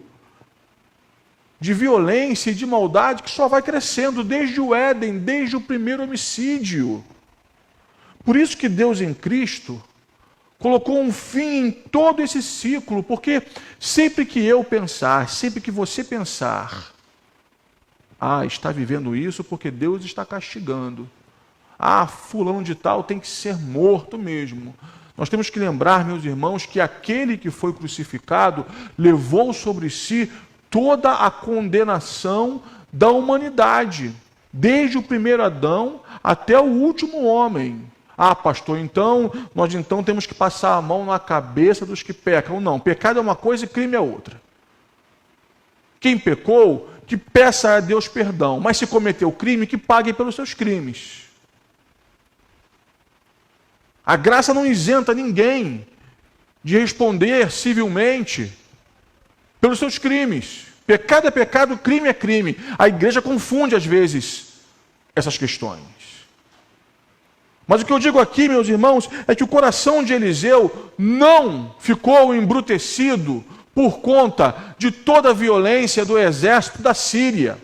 de violência e de maldade que só vai crescendo desde o Éden, desde o primeiro homicídio. Por isso que Deus em Cristo colocou um fim em todo esse ciclo, porque sempre que eu pensar, sempre que você pensar, está vivendo isso porque Deus está castigando. Fulano de tal tem que ser morto mesmo. Nós temos que lembrar, meus irmãos, que aquele que foi crucificado levou sobre si toda a condenação da humanidade, desde o primeiro Adão até o último homem. Pastor, nós temos que passar a mão na cabeça dos que pecam. Não, pecado é uma coisa e crime é outra. Quem pecou, que peça a Deus perdão, mas se cometeu crime, que pague pelos seus crimes. A graça não isenta ninguém de responder civilmente pelos seus crimes. Pecado é pecado, crime é crime. A igreja confunde às vezes essas questões. Mas o que eu digo aqui, meus irmãos, é que o coração de Eliseu não ficou embrutecido por conta de toda a violência do exército da Síria.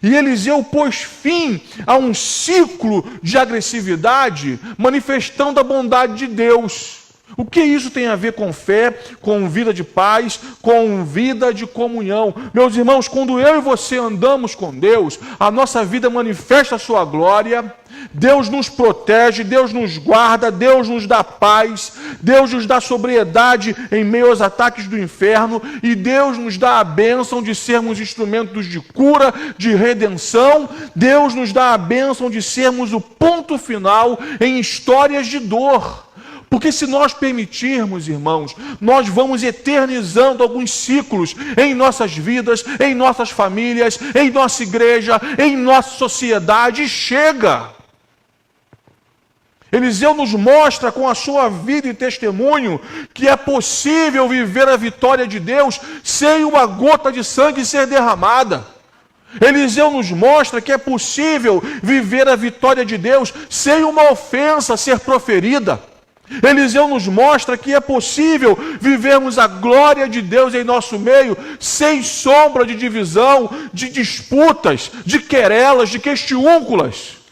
E Eliseu pôs fim a um ciclo de agressividade, manifestando a bondade de Deus. O que isso tem a ver com fé, com vida de paz, com vida de comunhão? Meus irmãos, quando eu e você andamos com Deus, a nossa vida manifesta a sua glória, Deus nos protege, Deus nos guarda, Deus nos dá paz, Deus nos dá sobriedade em meio aos ataques do inferno e Deus nos dá a bênção de sermos instrumentos de cura, de redenção. Deus nos dá a bênção de sermos o ponto final em histórias de dor. Porque se nós permitirmos, irmãos, nós vamos eternizando alguns ciclos em nossas vidas, em nossas famílias, em nossa igreja, em nossa sociedade. E chega! Eliseu nos mostra com a sua vida e testemunho que é possível viver a vitória de Deus sem uma gota de sangue ser derramada. Eliseu nos mostra que é possível viver a vitória de Deus sem uma ofensa ser proferida. Eliseu nos mostra que é possível vivermos a glória de Deus em nosso meio sem sombra de divisão, de disputas, de querelas, de questiúnculas.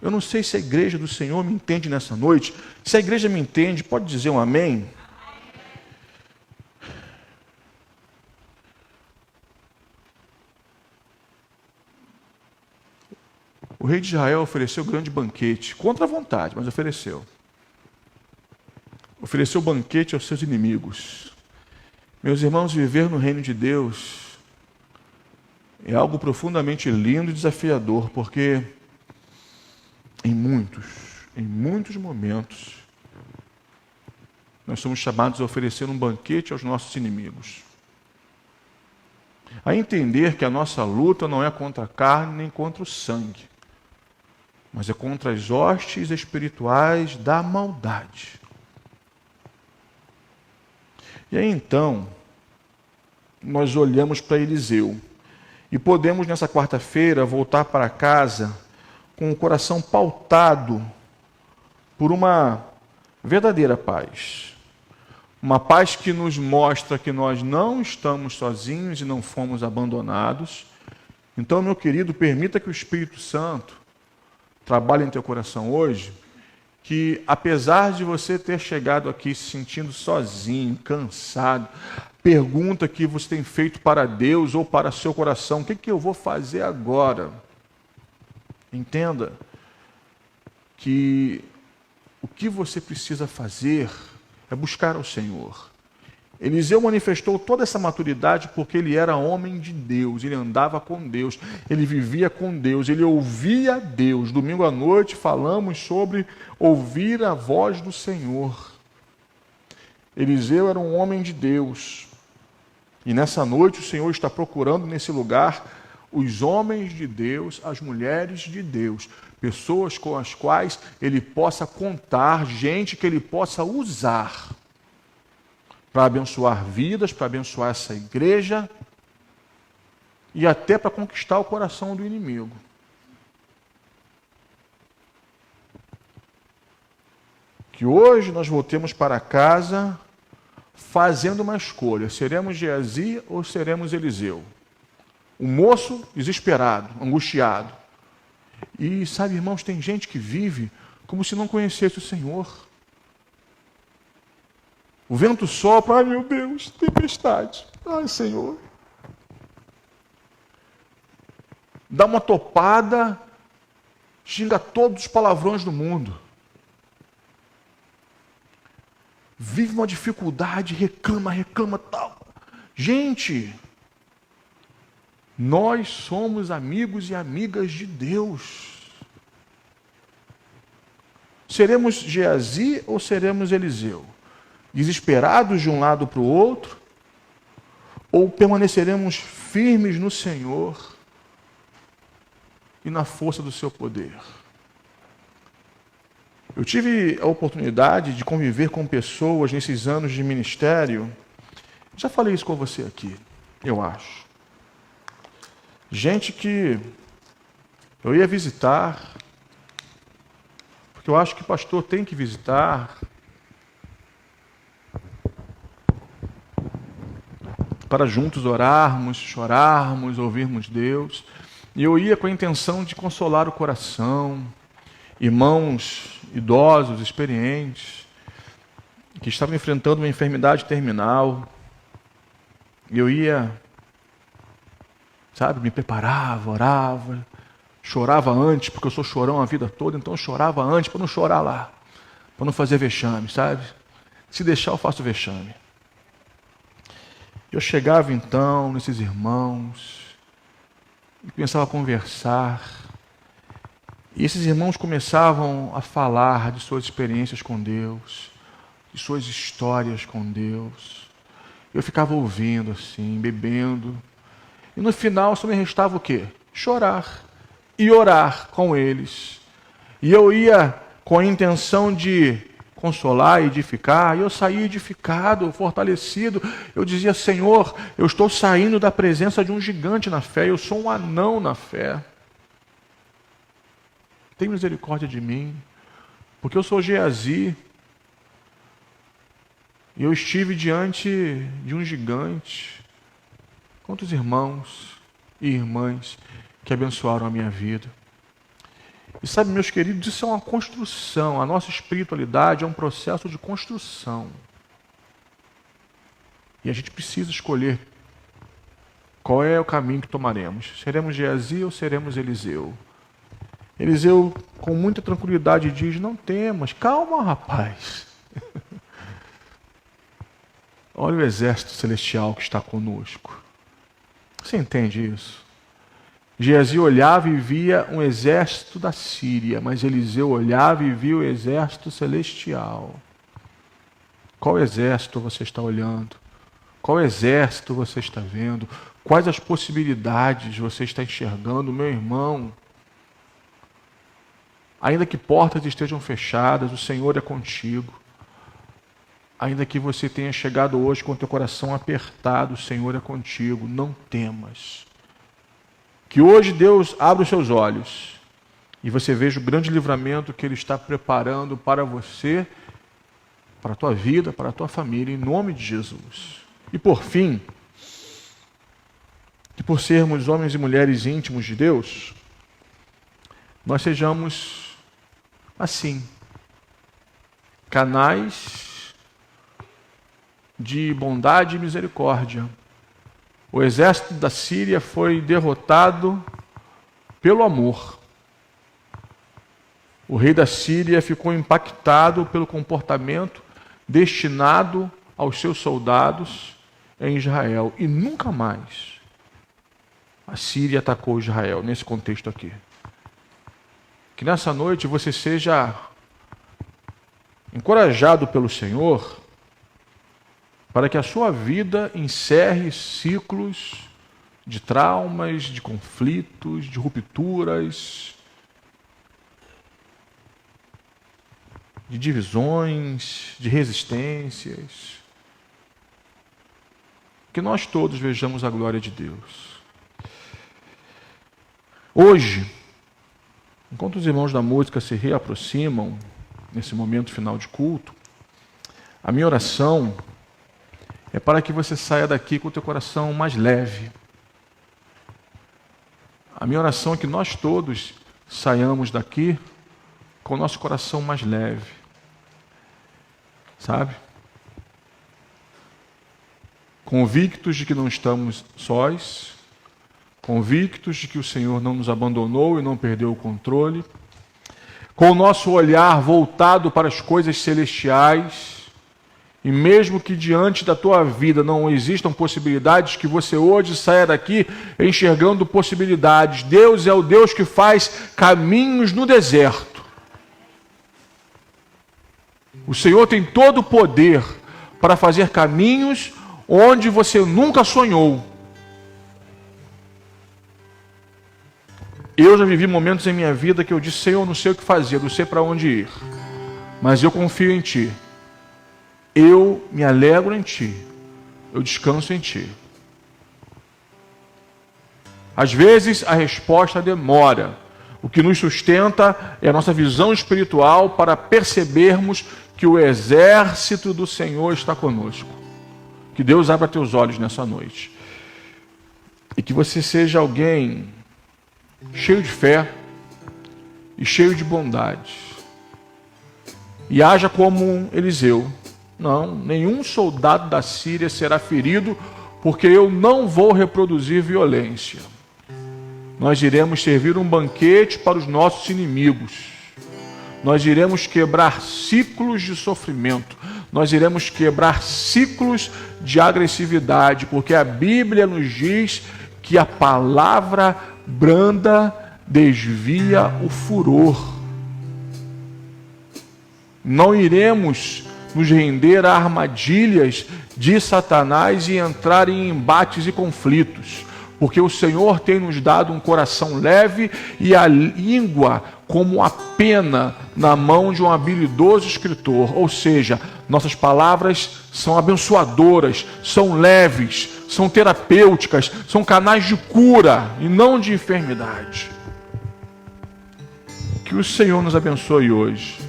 Eu não sei se a igreja do Senhor me entende nessa noite. Se a igreja me entende, pode dizer um amém? O rei de Israel ofereceu grande banquete, contra a vontade, mas ofereceu. Ofereceu banquete aos seus inimigos. Meus irmãos, viver no reino de Deus é algo profundamente lindo e desafiador, porque em muitos momentos, nós somos chamados a oferecer um banquete aos nossos inimigos. A entender que a nossa luta não é contra a carne nem contra o sangue, mas é contra as hostes espirituais da maldade. E aí então, nós olhamos para Eliseu e podemos nessa quarta-feira voltar para casa com o coração pautado por uma verdadeira paz. Uma paz que nos mostra que nós não estamos sozinhos e não fomos abandonados. Então, meu querido, permita que o Espírito Santo trabalhe em teu coração hoje, que apesar de você ter chegado aqui se sentindo sozinho, cansado, pergunta que você tem feito para Deus ou para seu coração: o que eu vou fazer agora? Entenda que o que você precisa fazer é buscar ao Senhor. Eliseu manifestou toda essa maturidade porque ele era homem de Deus, ele andava com Deus, ele vivia com Deus, ele ouvia Deus. Domingo à noite falamos sobre ouvir a voz do Senhor. Eliseu era um homem de Deus. E nessa noite o Senhor está procurando nesse lugar os homens de Deus, as mulheres de Deus, pessoas com as quais ele possa contar, gente que ele possa usar para abençoar vidas, para abençoar essa igreja e até para conquistar o coração do inimigo. Que hoje nós voltemos para casa fazendo uma escolha: seremos Geazi ou seremos Eliseu? O moço desesperado, angustiado. E sabe, irmãos, tem gente que vive como se não conhecesse o Senhor. O vento sopra, ai meu Deus, tempestade, ai Senhor. Dá uma topada, xinga todos os palavrões do mundo. Vive uma dificuldade, reclama, tal. Gente, nós somos amigos e amigas de Deus. Seremos Geazi ou seremos Eliseu? Desesperados de um lado para o outro? Ou permaneceremos firmes no Senhor e na força do seu poder? Eu tive a oportunidade de conviver com pessoas nesses anos de ministério. Já falei isso com você aqui, eu acho. Gente que eu ia visitar, porque eu acho que o pastor tem que visitar, para juntos orarmos, chorarmos, ouvirmos Deus. E eu ia com a intenção de consolar o coração. Irmãos idosos, experientes, que estavam enfrentando uma enfermidade terminal. E eu ia, me preparava, orava, chorava antes, porque eu sou chorão a vida toda, então eu chorava antes para não chorar lá, para não fazer vexame, Se deixar, eu faço vexame. Eu chegava então nesses irmãos e começava a conversar. E esses irmãos começavam a falar de suas experiências com Deus, de suas histórias com Deus. Eu ficava ouvindo assim, bebendo. E no final só me restava o quê? Chorar e orar com eles. E eu ia com a intenção de consolar e edificar, e eu saía edificado, fortalecido. Eu dizia: Senhor, eu estou saindo da presença de um gigante na fé, eu sou um anão na fé. Tem misericórdia de mim, porque eu sou Geazi, e eu estive diante de um gigante. Quantos irmãos e irmãs que abençoaram a minha vida. E sabe, meus queridos, isso é uma construção. A nossa espiritualidade é um processo de construção. E a gente precisa escolher qual é o caminho que tomaremos. Seremos Geazi ou seremos Eliseu? Eliseu, com muita tranquilidade, diz: não temas, calma, rapaz. Olha o exército celestial que está conosco. Você entende isso? Geazi olhava e via um exército da Síria, mas Eliseu olhava e via o exército celestial. Qual exército você está olhando? Qual exército você está vendo? Quais as possibilidades você está enxergando, meu irmão? Ainda que portas estejam fechadas, o Senhor é contigo. Ainda que você tenha chegado hoje com o teu coração apertado, o Senhor é contigo. Não temas. Que hoje Deus abra os seus olhos e você veja o grande livramento que Ele está preparando para você, para a tua vida, para a tua família, em nome de Jesus. E por fim, que por sermos homens e mulheres íntimos de Deus, nós sejamos assim, canais de bondade e misericórdia. O exército da Síria foi derrotado pelo amor. O rei da Síria ficou impactado pelo comportamento destinado aos seus soldados em Israel. E nunca mais a Síria atacou Israel, nesse contexto aqui. Que nessa noite você seja encorajado pelo Senhor para que a sua vida encerre ciclos de traumas, de conflitos, de rupturas, de divisões, de resistências. Que nós todos vejamos a glória de Deus. Hoje, enquanto os irmãos da música se reaproximam, nesse momento final de culto, a minha oração é para que você saia daqui com o teu coração mais leve. A minha oração é que nós todos saiamos daqui com o nosso coração mais leve. Sabe? Convictos de que não estamos sós, convictos de que o Senhor não nos abandonou e não perdeu o controle, com o nosso olhar voltado para as coisas celestiais. E mesmo que diante da tua vida não existam possibilidades, que você hoje saia daqui enxergando possibilidades. Deus é o Deus que faz caminhos no deserto. O Senhor tem todo o poder para fazer caminhos onde você nunca sonhou. Eu já vivi momentos em minha vida que eu disse: Senhor, eu não sei o que fazer, não sei para onde ir, mas eu confio em Ti. Eu me alegro em Ti, eu descanso em Ti. Às vezes a resposta demora. O que nos sustenta é a nossa visão espiritual para percebermos que o exército do Senhor está conosco. Que Deus abra teus olhos nessa noite. E que você seja alguém cheio de fé e cheio de bondade. E haja como Eliseu. Não, nenhum soldado da Síria será ferido, porque eu não vou reproduzir violência. Nós iremos servir um banquete para os nossos inimigos. Nós iremos quebrar ciclos de sofrimento. Nós iremos quebrar ciclos de agressividade, porque a Bíblia nos diz que a palavra branda desvia o furor. Não iremos nos render a armadilhas de Satanás e entrar em embates e conflitos, porque o Senhor tem nos dado um coração leve e a língua como a pena na mão de um habilidoso escritor. Ou seja, nossas palavras são abençoadoras, são leves, são terapêuticas, são canais de cura e não de enfermidade. Que o Senhor nos abençoe hoje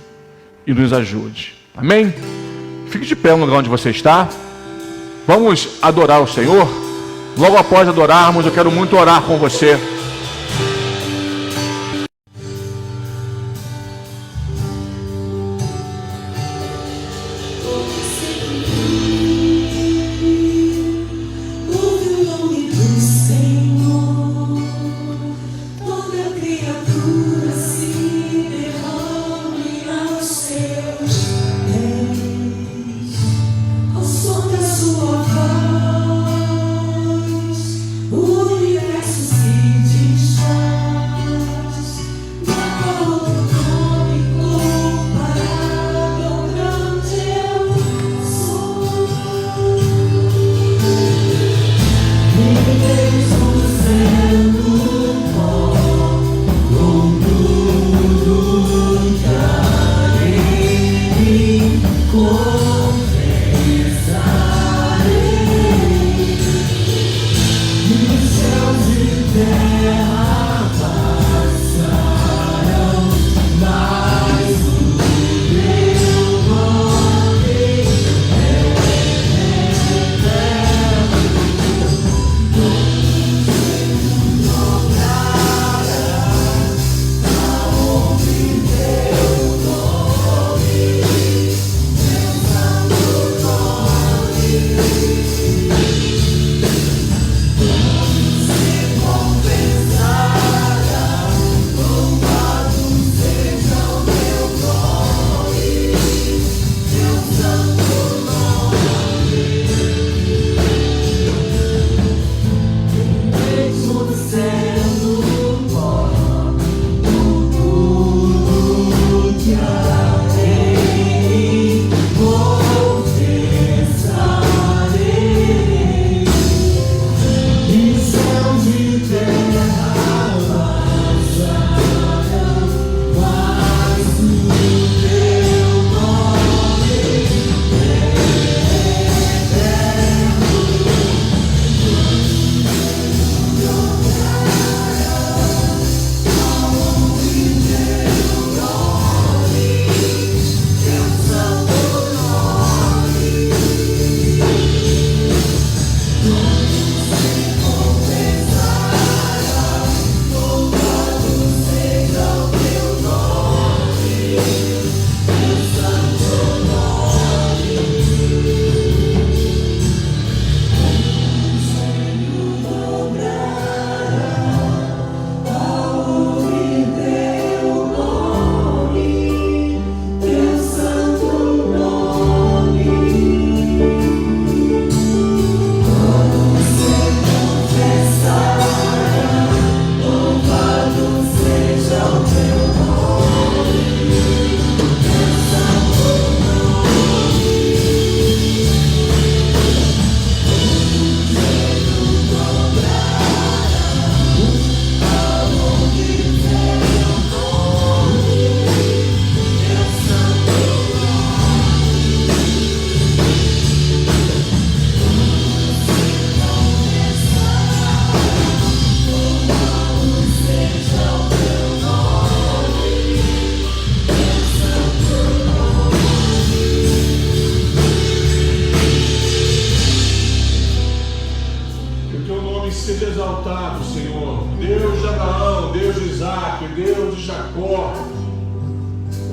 e nos ajude. Amém? Fique de pé no lugar onde você está. Vamos adorar o Senhor. Logo após adorarmos, eu quero muito orar com você.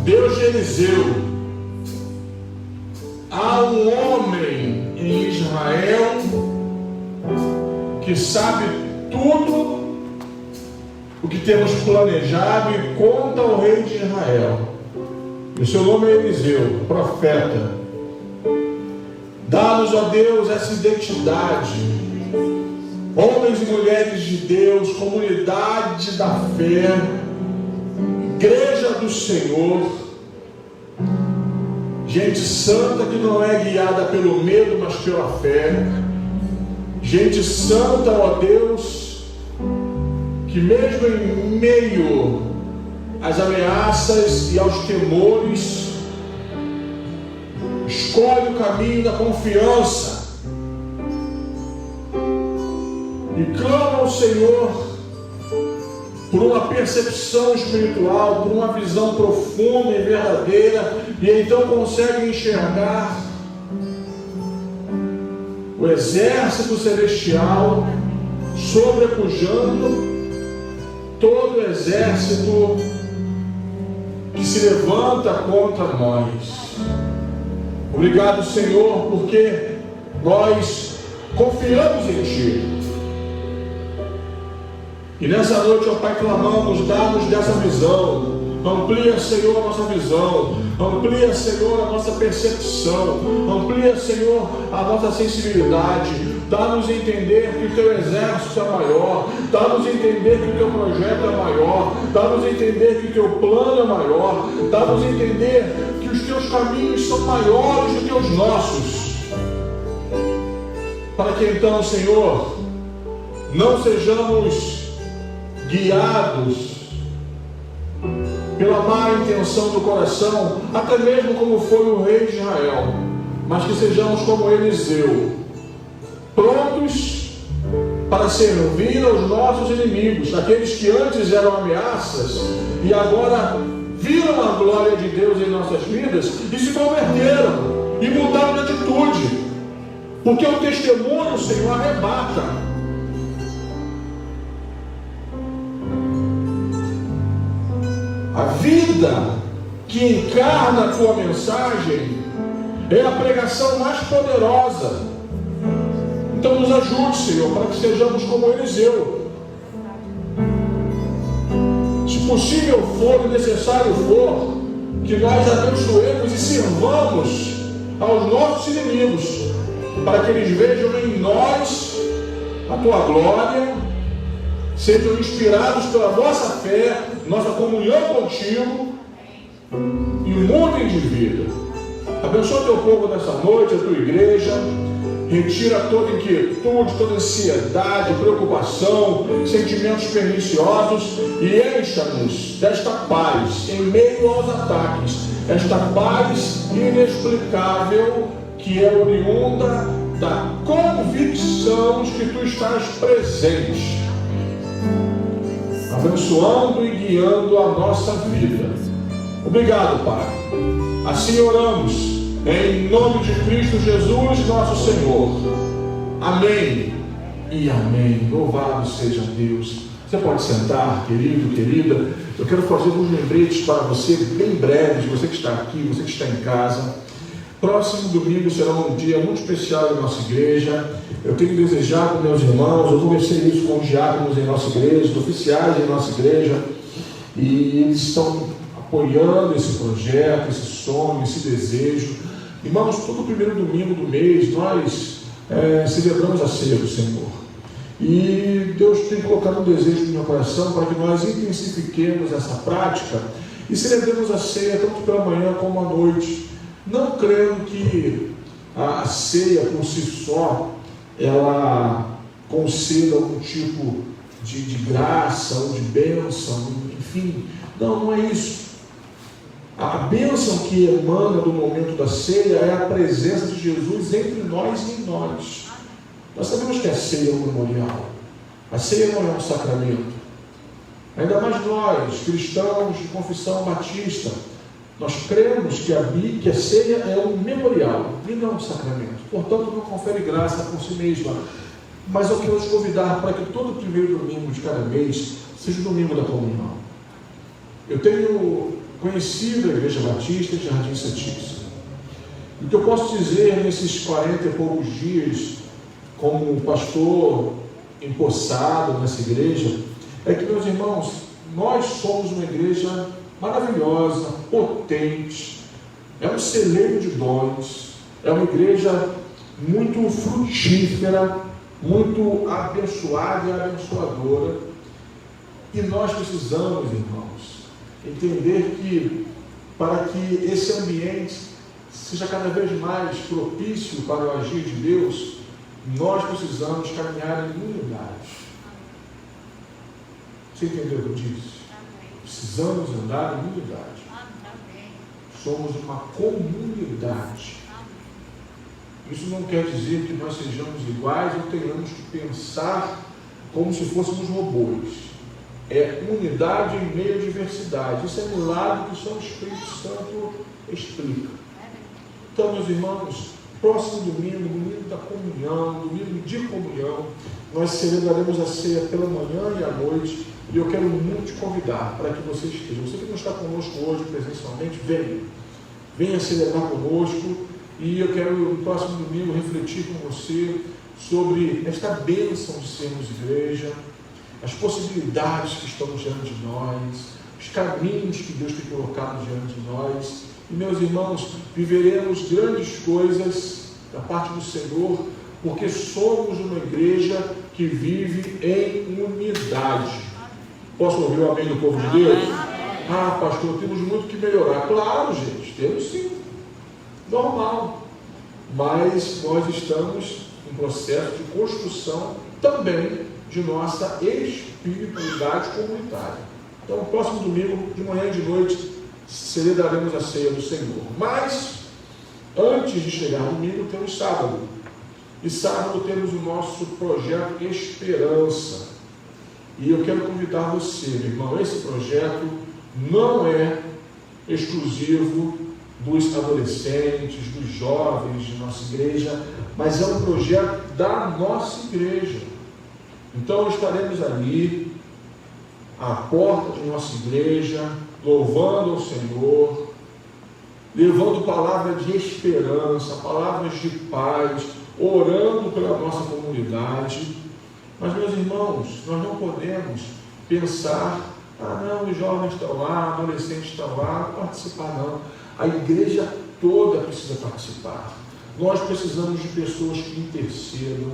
Deus de Eliseu. Há um homem em Israel que sabe tudo o que temos planejado e conta ao rei de Israel. O seu nome é Eliseu, profeta. Dá-nos, ó Deus, essa identidade. Homens e mulheres de Deus, comunidade da fé, igreja do Senhor, gente santa que não é guiada pelo medo, mas pela fé, gente santa, ó Deus, que mesmo em meio às ameaças e aos temores, escolhe o caminho da confiança e clama ao Senhor por uma percepção espiritual, por uma visão profunda e verdadeira, e então consegue enxergar o exército celestial sobrepujando todo o exército que se levanta contra nós. Obrigado, Senhor, porque nós confiamos em Ti. E nessa noite, ó Pai, clamamos, dá-nos dessa visão. Amplia, Senhor, a nossa visão. Amplia, Senhor, a nossa percepção. Amplia, Senhor, a nossa sensibilidade. Dá-nos entender que o Teu exército é maior. Dá-nos entender que o Teu projeto é maior. Dá-nos entender que o Teu plano é maior. Dá-nos entender que os Teus caminhos são maiores do que os nossos. Para que então, Senhor, não sejamos guiados pela má intenção do coração, até mesmo como foi o rei de Israel, mas que sejamos como Eliseu, prontos para servir aos nossos inimigos, aqueles que antes eram ameaças e agora viram a glória de Deus em nossas vidas e se converteram e mudaram de atitude, porque o testemunho, Senhor, arrebata. A vida que encarna a Tua mensagem é a pregação mais poderosa. Então nos ajude, Senhor, para que sejamos como Eliseu. Se possível for e necessário for, que nós abençoemos e sirvamos aos nossos inimigos, para que eles vejam em nós a Tua glória, sejam inspirados pela nossa fé, nossa comunhão contigo e mudem de vida. Abençoa o Teu povo nessa noite, a Tua igreja. Retira toda inquietude, toda ansiedade, preocupação, sentimentos perniciosos e encha-nos desta paz em meio aos ataques, esta paz inexplicável que é oriunda da convicção de que Tu estás presente, abençoando e guiando a nossa vida. Obrigado, Pai. Assim oramos, em nome de Cristo Jesus, nosso Senhor. Amém e amém. Louvado seja Deus. Você pode sentar, querido, querida. Eu quero fazer alguns lembretes para você, bem breves, você que está aqui, você que está em casa. Próximo domingo será um dia muito especial em nossa igreja. Eu tenho desejado, meus irmãos, eu conversei isso com os diáconos em nossa igreja, os oficiais em nossa igreja, e eles estão apoiando esse projeto, esse sonho, esse desejo. Irmãos, todo primeiro domingo do mês nós celebramos a ceia do Senhor. E Deus tem colocado um desejo no meu coração para que nós intensifiquemos essa prática e celebremos a ceia tanto pela manhã como à noite. Não crendo que a ceia por si só ela conceda algum tipo de graça ou de bênção, enfim. Não é isso. A bênção que emana do momento da ceia é a presença de Jesus entre nós e em nós. Nós sabemos que a ceia é um memorial. A ceia não é um sacramento. Ainda mais nós, cristãos de confissão batista, nós cremos que a ceia é um memorial e não um sacramento. Portanto, não confere graça por si mesma. Mas eu quero te convidar para que todo primeiro domingo de cada mês seja o domingo da comunhão. Eu tenho conhecido a Igreja Batista de Jardim Santíssimo. O que eu posso dizer nesses 40 e poucos dias, como pastor empossado nessa igreja, é que, meus irmãos, nós somos uma igreja maravilhosa, potente, é um celeiro de dons, é uma igreja muito frutífera, muito abençoada e abençoadora. E nós precisamos, irmãos, entender que para que esse ambiente seja cada vez mais propício para o agir de Deus, nós precisamos caminhar em unidade. Você entendeu o que eu disse? Precisamos andar em unidade. Somos uma comunidade. Isso não quer dizer que nós sejamos iguais ou tenhamos que pensar como se fôssemos robôs. É unidade em meio à diversidade. Isso é milagre que só o Espírito Santo explica. Então, meus irmãos, próximo domingo, domingo da comunhão, domingo de comunhão, nós celebraremos a ceia pela manhã e à noite. E eu quero muito te convidar para que você esteja. Você que não está conosco hoje presencialmente, venha. Venha celebrar conosco. E eu quero, no próximo domingo, refletir com você sobre esta bênção de sermos igreja, as possibilidades que estão diante de nós, os caminhos que Deus tem colocado diante de nós. E, meus irmãos, viveremos grandes coisas da parte do Senhor, porque somos uma igreja que vive em unidade. Posso ouvir o amém do povo de Deus? Ah, pastor, temos muito que melhorar. Claro, gente, temos sim. Normal. Mas nós estamos em processo de construção também de nossa espiritualidade comunitária. Então, no próximo domingo, de manhã e de noite, celebraremos a ceia do Senhor. Mas, antes de chegar domingo, temos sábado. E sábado temos o nosso projeto Esperança. E eu quero convidar você, meu irmão, esse projeto não é exclusivo dos adolescentes, dos jovens de nossa igreja, mas é um projeto da nossa igreja. Então estaremos ali, à porta de nossa igreja, louvando ao Senhor, levando palavras de esperança, palavras de paz, orando pela nossa comunidade. Mas, meus irmãos, nós não podemos pensar, não, os jovens estão lá, adolescentes estão lá, não participar não. A igreja toda precisa participar. Nós precisamos de pessoas que intercedam.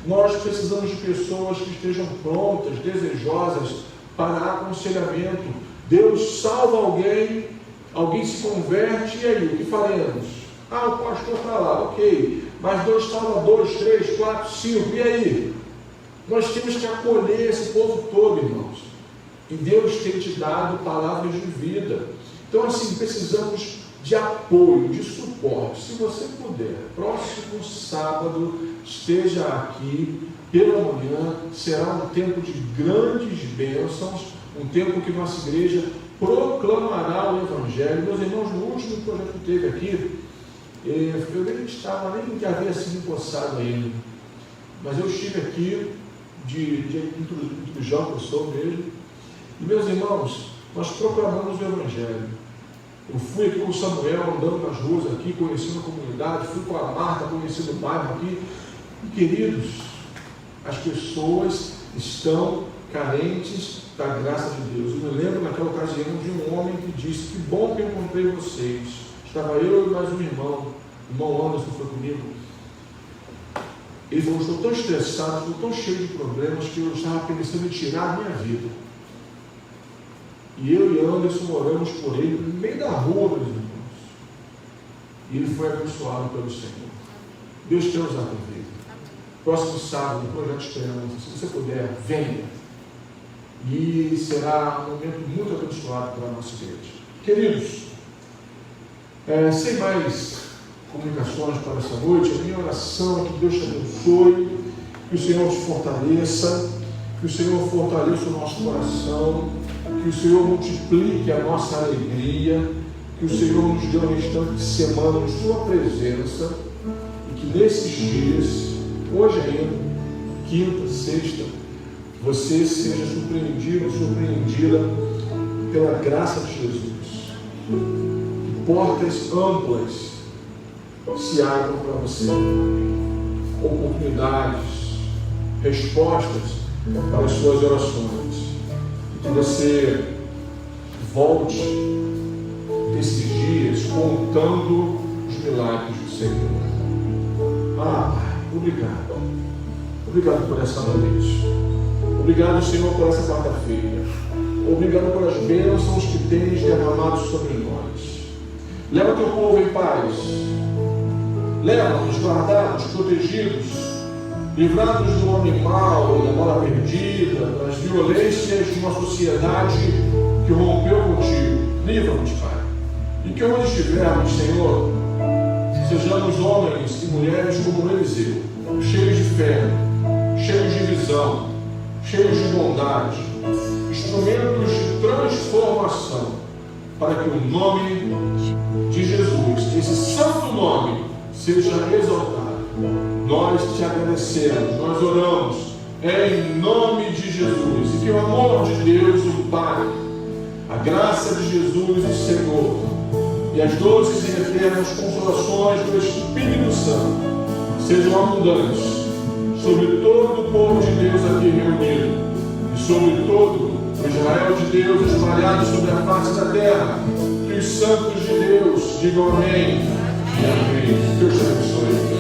Nós precisamos de pessoas que estejam prontas, desejosas para aconselhamento. Deus salva alguém, alguém se converte, e aí, o que faremos? O pastor está lá, ok, mas Deus salva 2, 3, 4, 5, e aí? Nós temos que acolher esse povo todo, irmãos. E Deus tem te dado palavras de vida. Então, assim, precisamos de apoio, de suporte. Se você puder, próximo sábado, esteja aqui pela manhã. Será um tempo de grandes bênçãos, um tempo que nossa igreja proclamará o Evangelho. Meus irmãos, no último projeto que teve aqui, eu nem estava, nem havia sido empossado ainda, mas eu estive aqui de intrusão que eu sou mesmo. E, meus irmãos, nós proclamamos o Evangelho. Eu fui aqui com o Samuel, andando nas ruas aqui, conhecendo a comunidade, fui com a Marta, conhecendo o bairro aqui. E, queridos, as pessoas estão carentes da graça de Deus. Eu me lembro naquela ocasião de um homem que disse: que bom que eu encontrei vocês. Estava eu e mais um irmão, o irmão Anderson foi comigo. Ele falou: estou tão estressado, estou tão cheio de problemas que eu estava pensando em tirar a minha vida. E eu e Anderson oramos por ele no meio da rua, meus irmãos. E ele foi abençoado pelo Senhor. Deus quer usar a tua vida. Próximo sábado, no Projeto Esperança, se você puder, venha. E será um momento muito abençoado para a nossa igreja. Queridos, sem mais comunicações para essa noite, a minha oração é que Deus te abençoe, que o Senhor te fortaleça, que o Senhor fortaleça o nosso coração, que o Senhor multiplique a nossa alegria, que o Senhor nos dê um restante de semana em sua presença, e que nesses dias, hoje ainda, quinta, sexta, você seja surpreendido, surpreendida pela graça de Jesus. Que portas amplas se abram para você, oportunidades, respostas para as suas orações, e que você volte desses dias contando os milagres do Senhor. Pai, obrigado por essa noite, obrigado, Senhor, por essa quarta-feira, obrigado pelas bênçãos que tens derramado sobre nós. Leva teu povo em paz, leva-nos guardados, protegidos, livrados do homem mau, da bala perdida, das violências de uma sociedade que rompeu contigo. Livra-nos, Pai. E que onde estivermos, Senhor, sejamos homens e mulheres como Eliseu, cheios de fé, cheios de visão, cheios de bondade, instrumentos de transformação, para que o nome de Jesus, esse santo nome, seja exaltado. Nós te agradecemos, nós oramos em nome de Jesus, e que o amor de Deus, o Pai, a graça de Jesus, o Senhor, e as doces e eternas consolações do Espírito Santo sejam abundantes sobre todo o povo de Deus aqui reunido e sobre todo o Israel de Deus espalhado sobre a face da terra. Que os santos de Deus digam amém e amém. Deus te abençoe.